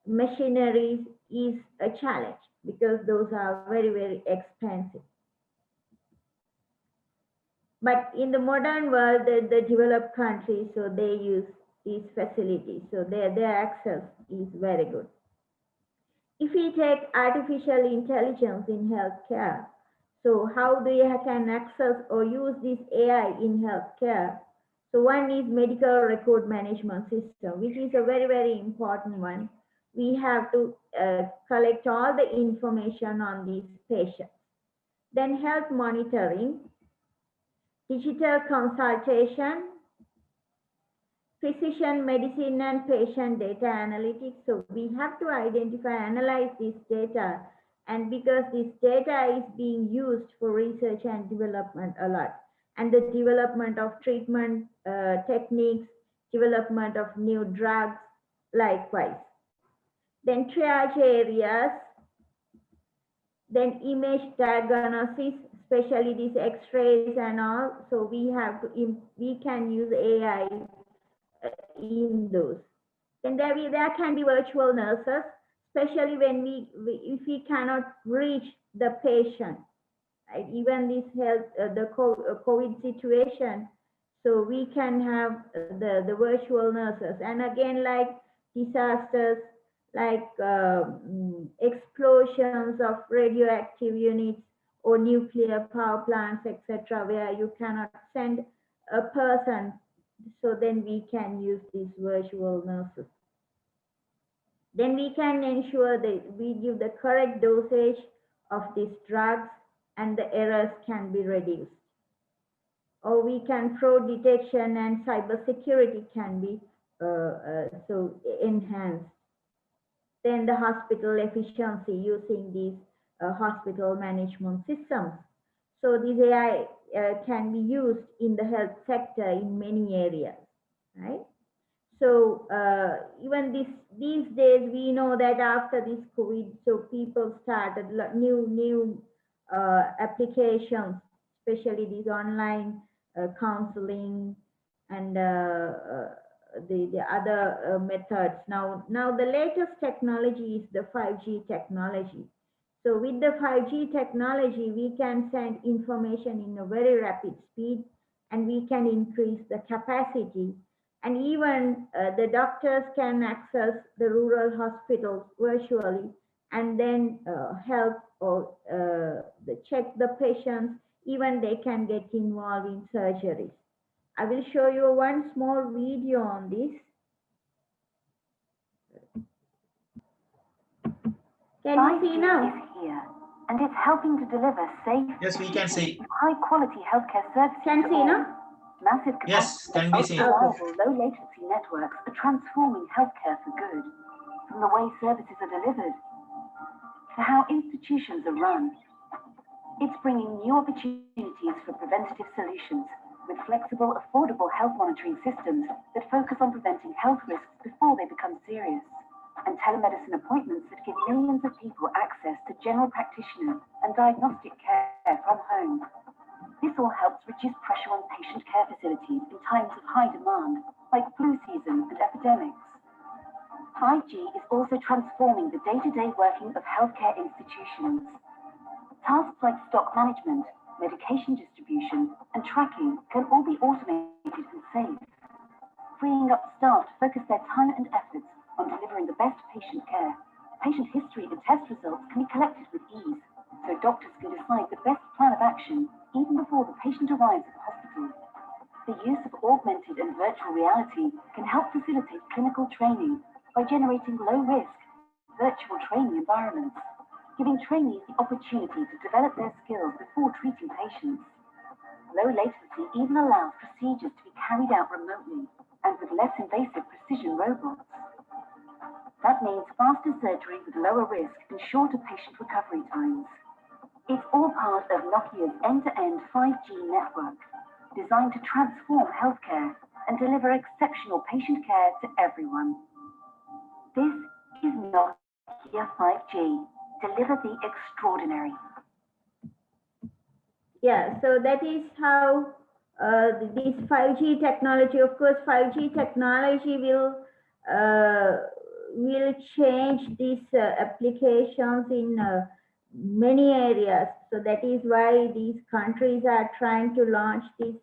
machineries is a challenge because those are very, very expensive. But in the modern world, the developed countries, so they use these facilities, so their access is very good. If we take artificial intelligence in healthcare, so how they can access or use this AI in healthcare? So one is medical record management system, which is a very, very important one. We have to collect all the information on these patients. Then health monitoring, digital consultation, precision medicine and patient data analytics. So we have to identify, analyze this data, and because this data is being used for research and development a lot, and the development of treatment techniques, development of new drugs, likewise. Then triage areas, then image diagnosis, especially these X-rays and all. So we can use AI in those. Then there can be virtual nurses, especially when if we cannot reach the patient, right? Even this health, the COVID situation, so we can have the virtual nurses. And again, like disasters, like explosions of radioactive units or nuclear power plants, etc., where you cannot send a person, so then we can use these virtual nurses. Then we can ensure that we give the correct dosage of these drugs and the errors can be reduced. Or we can fraud detection and cybersecurity can be so enhanced. Then the hospital efficiency using these hospital management systems. So this AI can be used in the health sector in many areas, right? So even these days, we know that after this COVID, so people started new applications, especially these online counseling and the other methods. Now the latest technology is the 5G technology. So with the 5G technology, we can send information in a very rapid speed, and we can increase the capacity. And even the doctors can access the rural hospitals virtually and then help or check the patients. Even they can get involved in surgeries. I will show you one small video on this. Can you see now? Is here, and it's helping to deliver safe, Yes, we can see. high-quality healthcare services. Can see now? Massive Yes, capacity, can be seen. ultra-reliable, low-latency networks are transforming healthcare for good, from the way services are delivered to how institutions are run. It's bringing new opportunities for preventative solutions with flexible, affordable health monitoring systems that focus on preventing health risks before they become serious, and telemedicine appointments that give millions of people access to general practitioner and diagnostic care from home. This all helps reduce pressure on patient care facilities in times of high demand, like flu season and epidemics. 5G is also transforming the day-to-day working of healthcare institutions. Tasks like stock management, medication distribution, and tracking can all be automated and safe, freeing up staff to focus their time and efforts on delivering the best patient care. Patient history and test results can be collected with ease, so doctors can decide the best plan of action even before the patient arrives at the hospital. The use of augmented and virtual reality can help facilitate clinical training by generating low-risk, virtual training environments, giving trainees the opportunity to develop their skills before treating patients. Low latency even allows procedures to be carried out remotely and with less invasive precision robots. That means faster surgery with lower risk and shorter patient recovery times. It's all part of Nokia's end-to-end 5G network, designed to transform healthcare and deliver exceptional patient care to everyone. This is Nokia 5G. Deliver the extraordinary. Yeah, so that is how this 5G technology, of course, 5G technology will change these applications in many areas. So that is why these countries are trying to launch this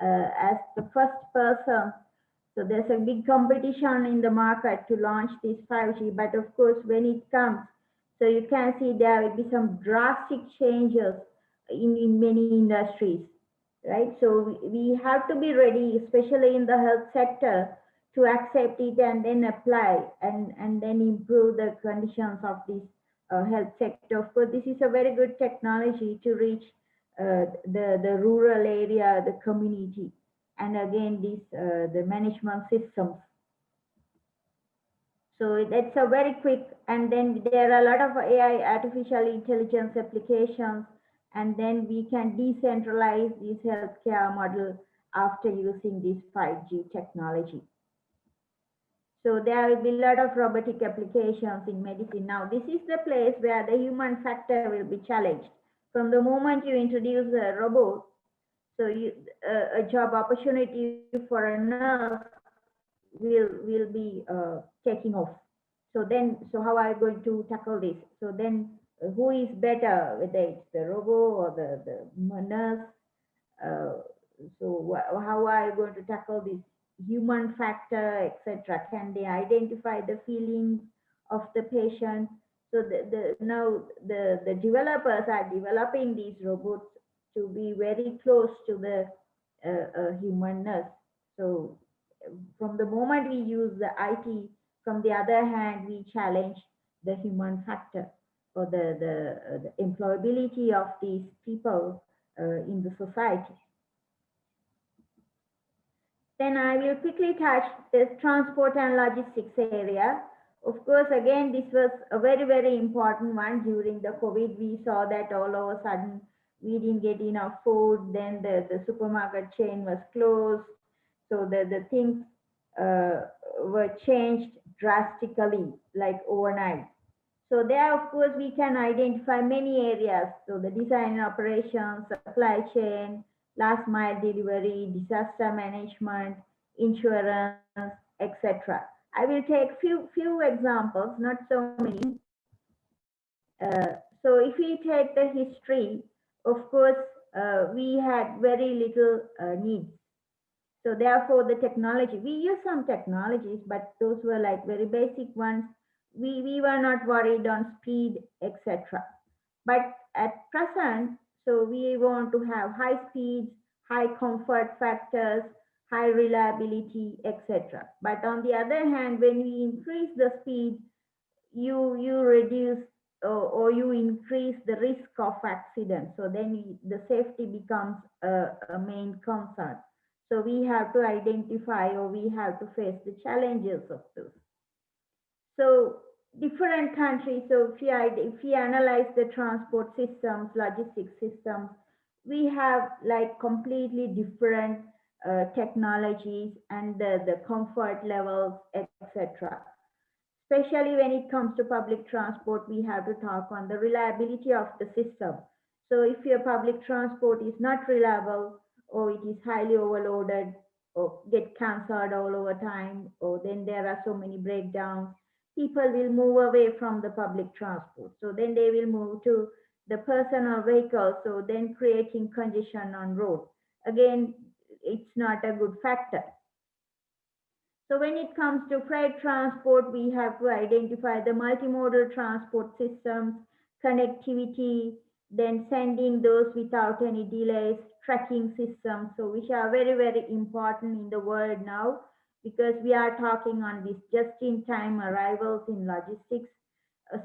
as the first person. So there's a big competition in the market to launch this 5G. But of course, when it comes, so you can see there will be some drastic changes in many industries, right? So we have to be ready, especially in the health sector, to accept it and then apply and then improve the conditions of this health sector. Of course, this is a very good technology to reach the rural area, the community, and again, this the management systems. So that's a very quick, and then there are a lot of AI, artificial intelligence applications, and then we can decentralize this healthcare model after using this 5G technology. So there will be a lot of robotic applications in medicine. Now, this is the place where the human factor will be challenged. From the moment you introduce a robot, so a job opportunity for a nurse will be taking off. So how are you going to tackle this? So then who is better, whether it's the robot or the nurse? Uh, so how are you going to tackle this human factor, etc.? Can they identify the feelings of the patient? So now the developers are developing these robots to be very close to the human nurse. So from the moment we use the IT, from the other hand, we challenge the human factor or the employability of these people in the society. Then I will quickly touch the transport and logistics area. Of course, again, this was a very, very important one during the COVID. We saw that all of a sudden we didn't get enough food. Then the supermarket chain was closed. So the things were changed drastically, like overnight. So there, of course, we can identify many areas. So the design and operations, supply chain, last mile delivery, disaster management, insurance, etc. I will take few examples, not so many. So if we take the history, of course, we had very little needs. So therefore, the technology, we use some technologies, but those were like very basic ones. We were not worried on speed, etc. But at present, so we want to have high speeds, high comfort factors, high reliability, etc. But on the other hand, when we increase the speed, you reduce or you increase the risk of accident. So then the safety becomes a main concern. So we have to identify or we have to face the challenges of this. So different countries, so if we analyze the transport systems, logistics systems, we have like completely different technologies and the comfort levels, etc. Especially when it comes to public transport, we have to talk on the reliability of the system. So if your public transport is not reliable, or it is highly overloaded, or get cancelled all over time, or then there are so many breakdowns, people will move away from the public transport. So then they will move to the personal vehicle, so then creating congestion on road. Again, it's not a good factor. So when it comes to freight transport, we have to identify the multimodal transport systems, connectivity, then sending those without any delays, tracking systems, so which are very, very important in the world now, because we are talking on this just-in-time arrivals in logistics.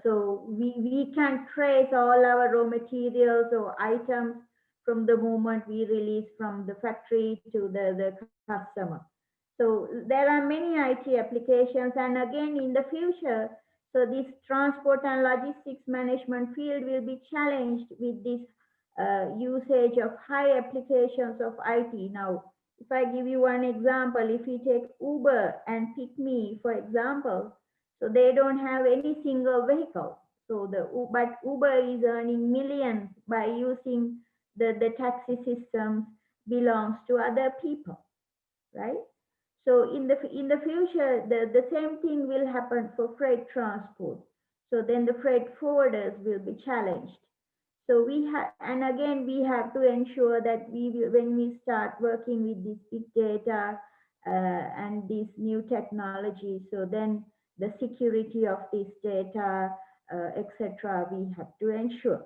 So we can trace all our raw materials or items from the moment we release from the factory to the customer. So there are many IT applications, and again in the future, so this transport and logistics management field will be challenged with this usage of high applications of IT. Now, If I give you one example, if you take Uber and Pick Me, for example, so they don't have any single vehicle. So but Uber is earning millions by using the taxi systems belongs to other people, right? So in the future, the same thing will happen for freight transport. So then the freight forwarders will be challenged. So we have, and again, we have to ensure that when we start working with this big data and these new technologies, so then the security of this data, etc., we have to ensure.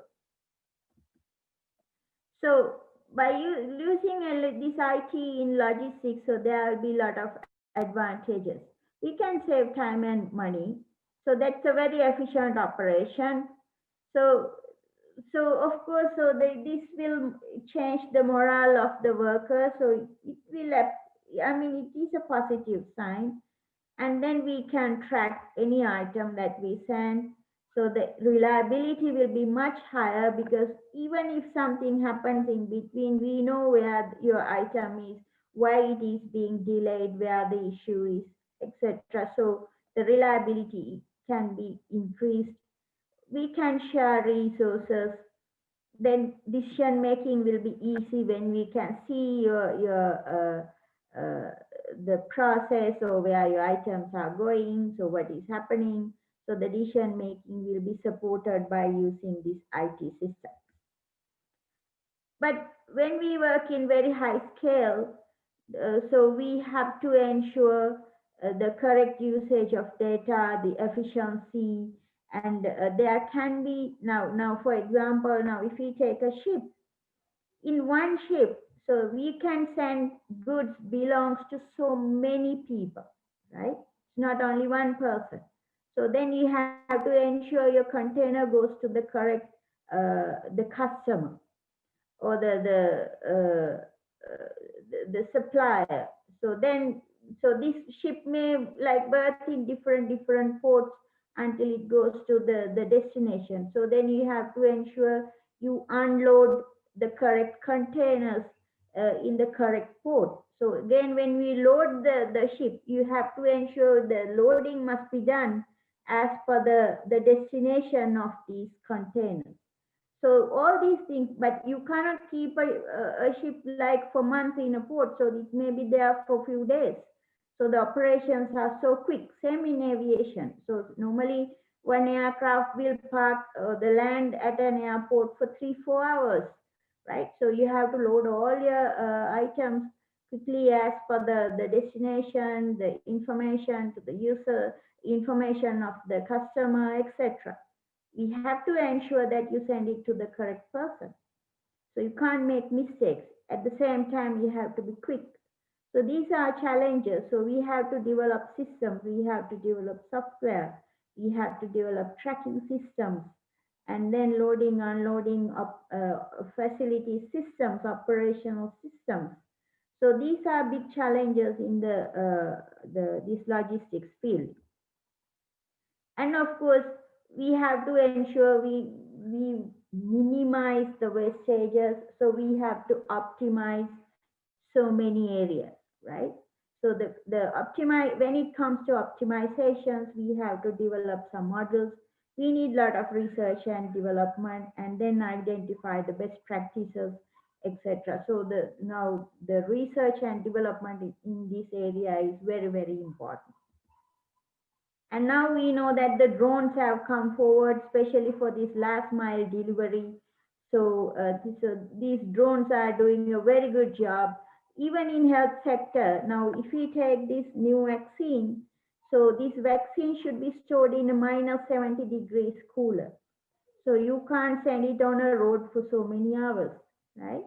So by using this IT in logistics, so there will be a lot of advantages. We can save time and money. So that's a very efficient operation. So of course, this will change the morale of the workers. So it will, I mean, it is a positive sign. And then we can track any item that we send. So the reliability will be much higher, because even if something happens in between, we know where your item is, why it is being delayed, where the issue is, etc. So the reliability can be increased. We can share resources. Then decision making will be easy when we can see the process, or where your items are going, so what is happening. So the decision making will be supported by using this IT system. But when we work in very high scale, so we have to ensure the correct usage of data, the efficiency, and there can be now for example, now if we take a ship, in one ship, so we can send goods belongs to so many people, right? It's not only one person. So then you have to ensure your container goes to the correct the customer, or the supplier. So then, so this ship may like berth in different ports until it goes to the destination. So then you have to ensure you unload the correct containers in the correct port. So again, when we load the ship, you have to ensure the loading must be done as per the destination of these containers. So all these things, but you cannot keep a ship like for months in a port, so it may be there for a few days. So the operations are so quick. Same in aviation. So normally one aircraft will park the land at an airport for 3-4 hours, right? So you have to load all your items quickly as per the destination, the information to the user, information of the customer, etc. We have to ensure that you send it to the correct person. So you can't make mistakes. At the same time, you have to be quick. So these are challenges. So we have to develop systems. We have to develop software. We have to develop tracking systems, and then loading, unloading of facility systems, operational systems. So these are big challenges in this logistics field. And of course, we have to ensure we minimize the wastages. So we have to optimize so many areas, right? So the optimize, when it comes to optimizations, we have to develop some models. We need a lot of research and development, and then identify the best practices, etc. So now the research and development in this area is very important. And now we know that the drones have come forward, especially for this last mile delivery. So, these drones are doing a very good job, even in health sector. Now, if we take this new vaccine, so this vaccine should be stored in a -70 degrees cooler. So you can't send it on a road for so many hours, right?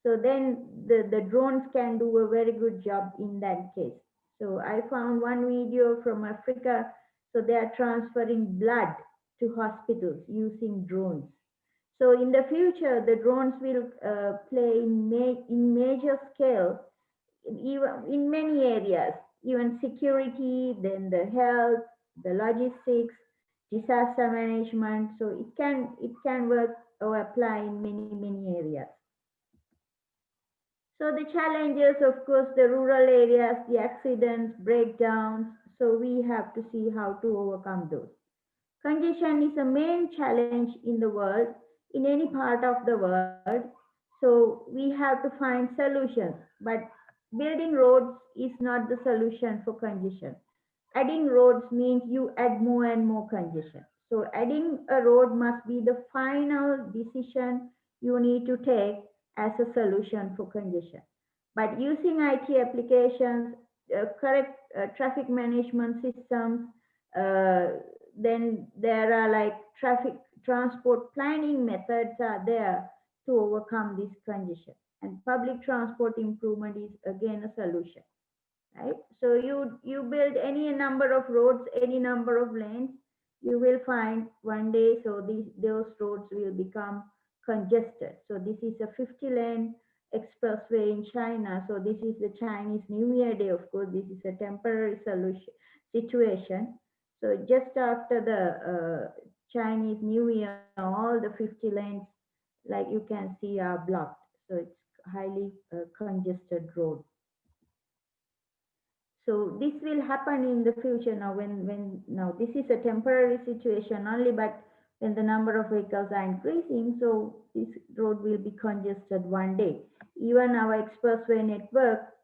So then the drones can do a very good job in that case. So I found one video from Africa. So they are transferring blood to hospitals using drones. So in the future, the drones will play in major scale, even in many areas, even security, then the health, the logistics, disaster management. So it can work or apply in many areas. So the challenges, of course, the rural areas, the accidents, breakdowns. So we have to see how to overcome those. Congestion is a main challenge in the world, in any part of the world. So we have to find solutions. But building roads is not the solution for congestion. Adding roads means you add more and more congestion. So adding a road must be the final decision you need to take as a solution for congestion. But using IT applications, correct traffic management systems, then there are like traffic transport planning methods are there to overcome this congestion. And public transport improvement is again a solution, right? So you build any number of roads, any number of lanes, you will find one day so those roads will become congested. So this is a 50-lane expressway in China. So this is the Chinese New Year day. Of course, this is a temporary solution situation. So just after the Chinese New Year, all the 50 lanes, like you can see, are blocked. So it's highly congested road. So this will happen in the future now when now this is a temporary situation only, but when the number of vehicles are increasing, so this road will be congested one day. Even our expressway network,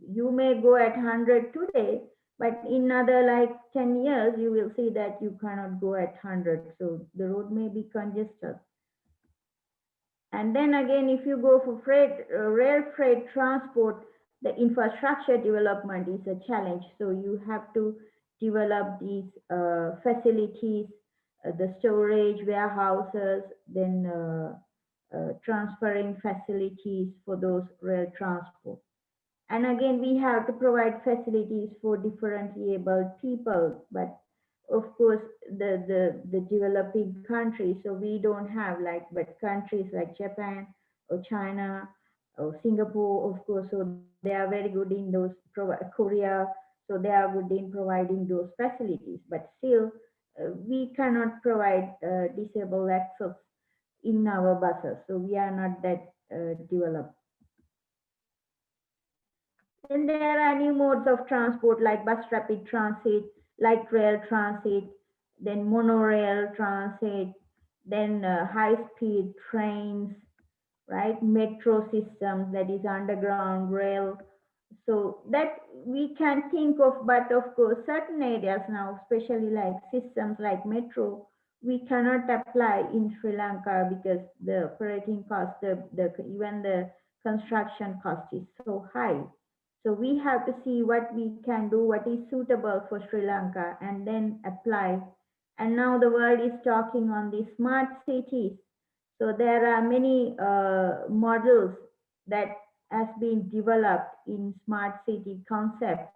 you may go at 100 today, but in another like 10 years, you will see that you cannot go at 100. So the road may be congested. And then again, if you go for rail freight transport, the infrastructure development is a challenge. So you have to develop these facilities, the storage, warehouses, then transferring facilities for those rail transport. And again, we have to provide facilities for differently abled people, but of course the developing countries, so we don't have like, but countries like Japan or China or Singapore, of course, so they are very good in those, Korea, so they are good in providing those facilities, but still we cannot provide disabled access in our buses, so we are not that developed. Then there are new modes of transport like bus rapid transit, light rail transit, then monorail transit, then high-speed trains, right? Metro systems, that is underground rail. So that we can think of, but of course, certain areas now, especially like systems like metro, we cannot apply in Sri Lanka because the operating cost, even the construction cost is so high. So we have to see what we can do, what is suitable for Sri Lanka, and then apply. And now the world is talking on the smart cities. So there are many models that has been developed in smart city concept.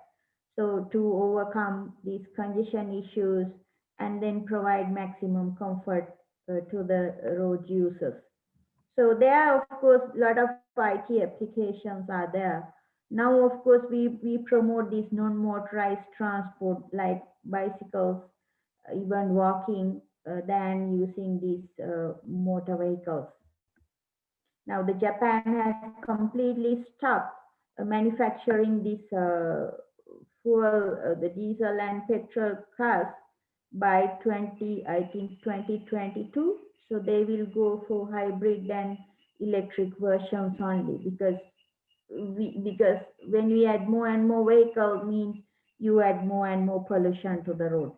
So to overcome these congestion issues and then provide maximum comfort to the road users. So there are, of course, a lot of IT applications are there. Now, of course, we promote this non-motorized transport like bicycles, even walking, than using these motor vehicles. Now, the Japan has completely stopped manufacturing these fuel, the diesel and petrol cars by 2022. So they will go for hybrid and electric versions only, because when we add more and more vehicles means you add more and more pollution to the road.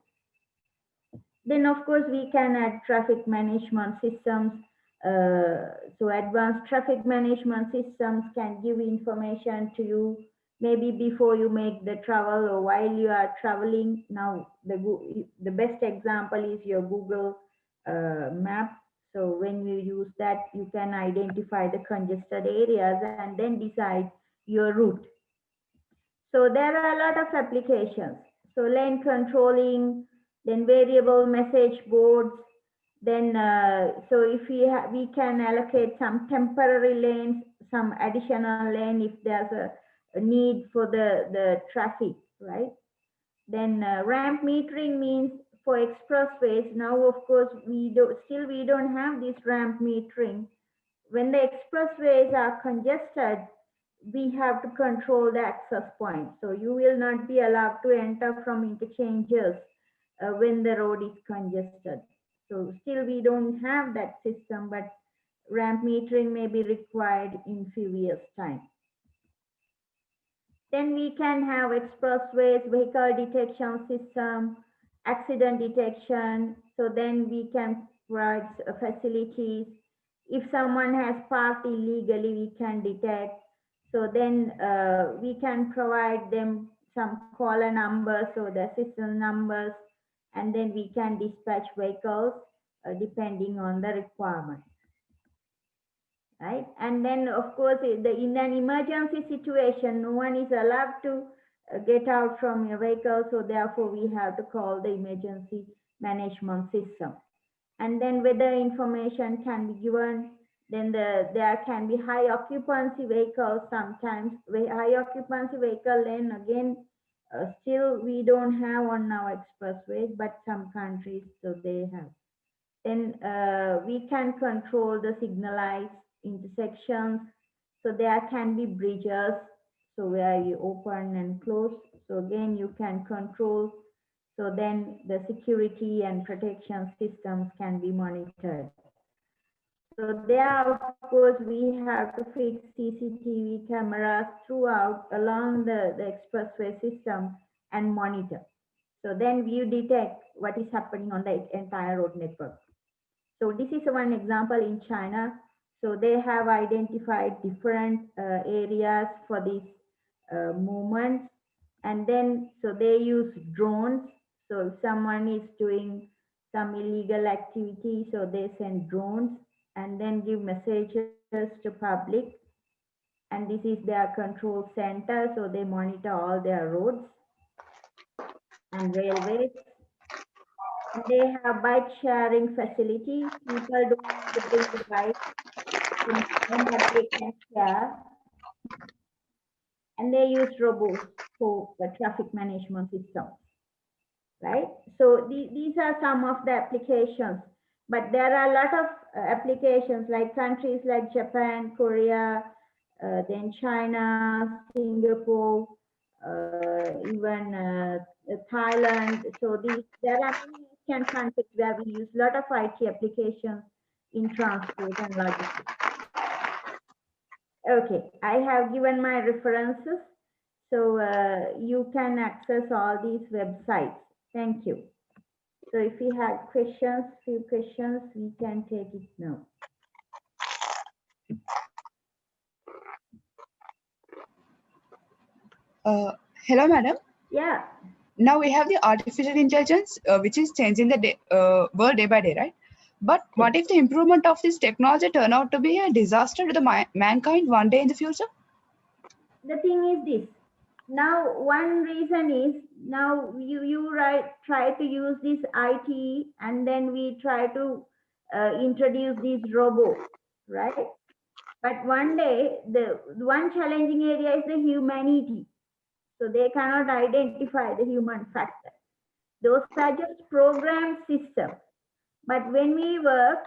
Then of course we can add traffic management systems. So advanced traffic management systems can give information to you maybe before you make the travel or while you are traveling. Now the best example is your Google map. So when you use that, you can identify the congested areas and then decide your route. So there are a lot of applications. So lane controlling, then variable message boards, then so if we can allocate some temporary lanes, some additional lane if there's a need for the traffic, right? Then ramp metering means for expressways. Now, of course, we don't have this ramp metering. When the expressways are congested, we have to control the access point. So you will not be allowed to enter from interchanges when the road is congested. So still we don't have that system, but ramp metering may be required in few years' time. Then we can have expressways, vehicle detection system, accident detection. So then we can provide facilities. If someone has parked illegally, we can detect. So then we can provide them some caller numbers or the system numbers, and then we can dispatch vehicles depending on the requirement. Right? And then of course, in an emergency situation, no one is allowed to get out from a vehicle. So therefore we have to call the emergency management system. And then weather information can be given. Then there can be high occupancy vehicles sometimes. High occupancy vehicle, then again, still we don't have on our expressways, but some countries, so they have. Then we can control the signalized intersections. So there can be bridges, so where you open and close. So again, you can control. So then the security and protection systems can be monitored. So there, of course, we have to fix CCTV cameras throughout along the expressway system and monitor. So then you detect what is happening on the entire road network. So this is one example in China. So they have identified different areas for these movements. And then, so they use drones. So if someone is doing some illegal activity, so they send drones and then give messages to public. And this is their control center. So they monitor all their roads and railways. And they have bike sharing facility. People don't want to bring the bike in home, but they can share. And they use robots for the traffic management system, right? So these are some of the applications, but there are a lot of applications like countries like Japan, Korea, then China, Singapore, even Thailand. So there are many Asian countries where we use a lot of IT applications in transport and logistics. Okay, I have given my references, so you can access all these websites. Thank you. So if you have questions, few questions, we can take it now. Hello, madam. Yeah. Now we have the artificial intelligence, which is changing the world day by day, right? But what if the improvement of this technology turn out to be a disaster to the mankind one day in the future? The thing is this. Now, one reason is now you try to use this IT, and then we try to introduce these robots, right? But one day, the one challenging area is the humanity. So they cannot identify the human factor. Those are just programmed systems. But when we work,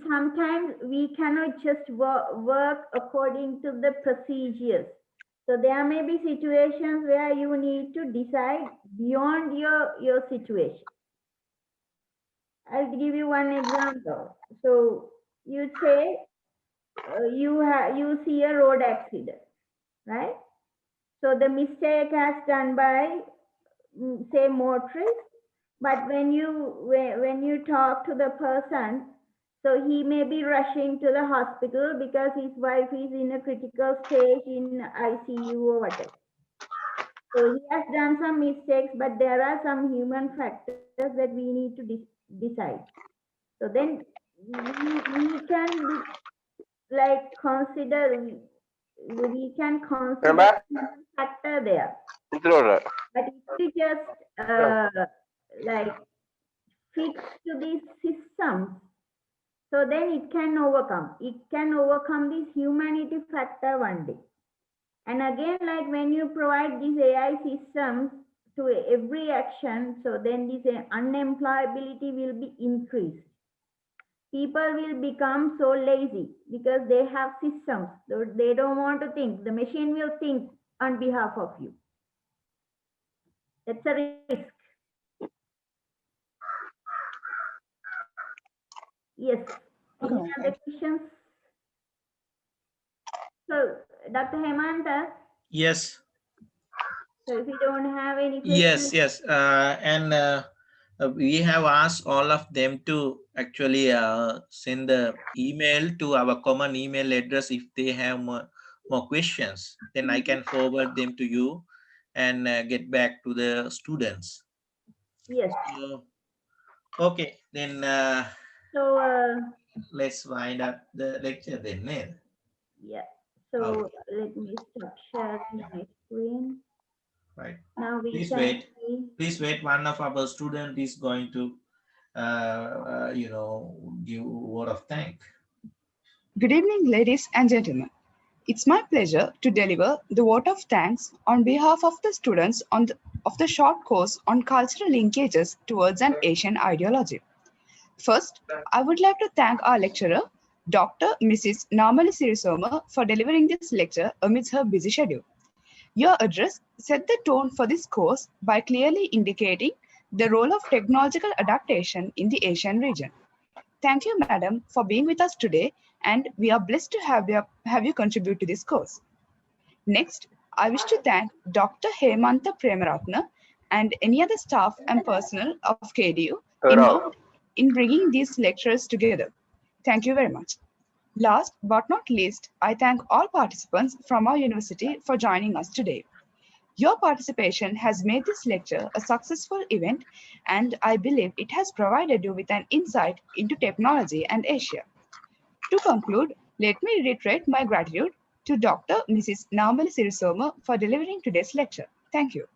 sometimes we cannot just work according to the procedures. So there may be situations where you need to decide beyond your situation. I'll give you one example. So you say you see a road accident, right? So the mistake has done by say motorist, but when you talk to the person, so he may be rushing to the hospital because his wife is in a critical stage in ICU or whatever. So he has done some mistakes, but there are some human factors that we need to decide. So then we can like consider we can consider human factor there. But if you just like fix to these systems, so then it can overcome. It can overcome this humanity factor one day. And again, like when you provide these AI systems to every action, so then this unemployability will be increased. people will become so lazy because they have systems. So they don't want to think. The machine will think on behalf of you. It's a risk. Yes. Any other questions? So, Dr. Hemanta, Yes. so if you don't have any questions, Yes, yes. And we have asked all of them to actually send the email to our common email address if they have more questions. Then I can forward them to you and get back to the students. yes. So, okay, then So, let's wind up the lecture then. Neil. yeah. Okay, So let me stop sharing my screen. right. Now we Please can wait. see. Please wait. One of our student is going to, give word of thank. Good evening, ladies and gentlemen. It's my pleasure to deliver the vote of thanks on behalf of the students of the short course on cultural linkages towards an Asian ideology. First, I would like to thank our lecturer, Dr. Mrs. Namali Sirisoma, for delivering this lecture amidst her busy schedule. Your address set the tone for this course by clearly indicating the role of technological adaptation in the Asian region. Thank you, madam, for being with us today, and we are blessed to have you contribute to this course. Next, I wish to thank Dr. Hemanta Premaratna and any other staff and personnel of KDU involved in bringing these lectures together. Thank you very much. Last but not least, I thank all participants from our university for joining us today. Your participation has made this lecture a successful event, and I believe it has provided you with an insight into technology and Asia. To conclude, let me reiterate my gratitude to Dr. Mrs. Namali Sirisoma for delivering today's lecture. Thank you.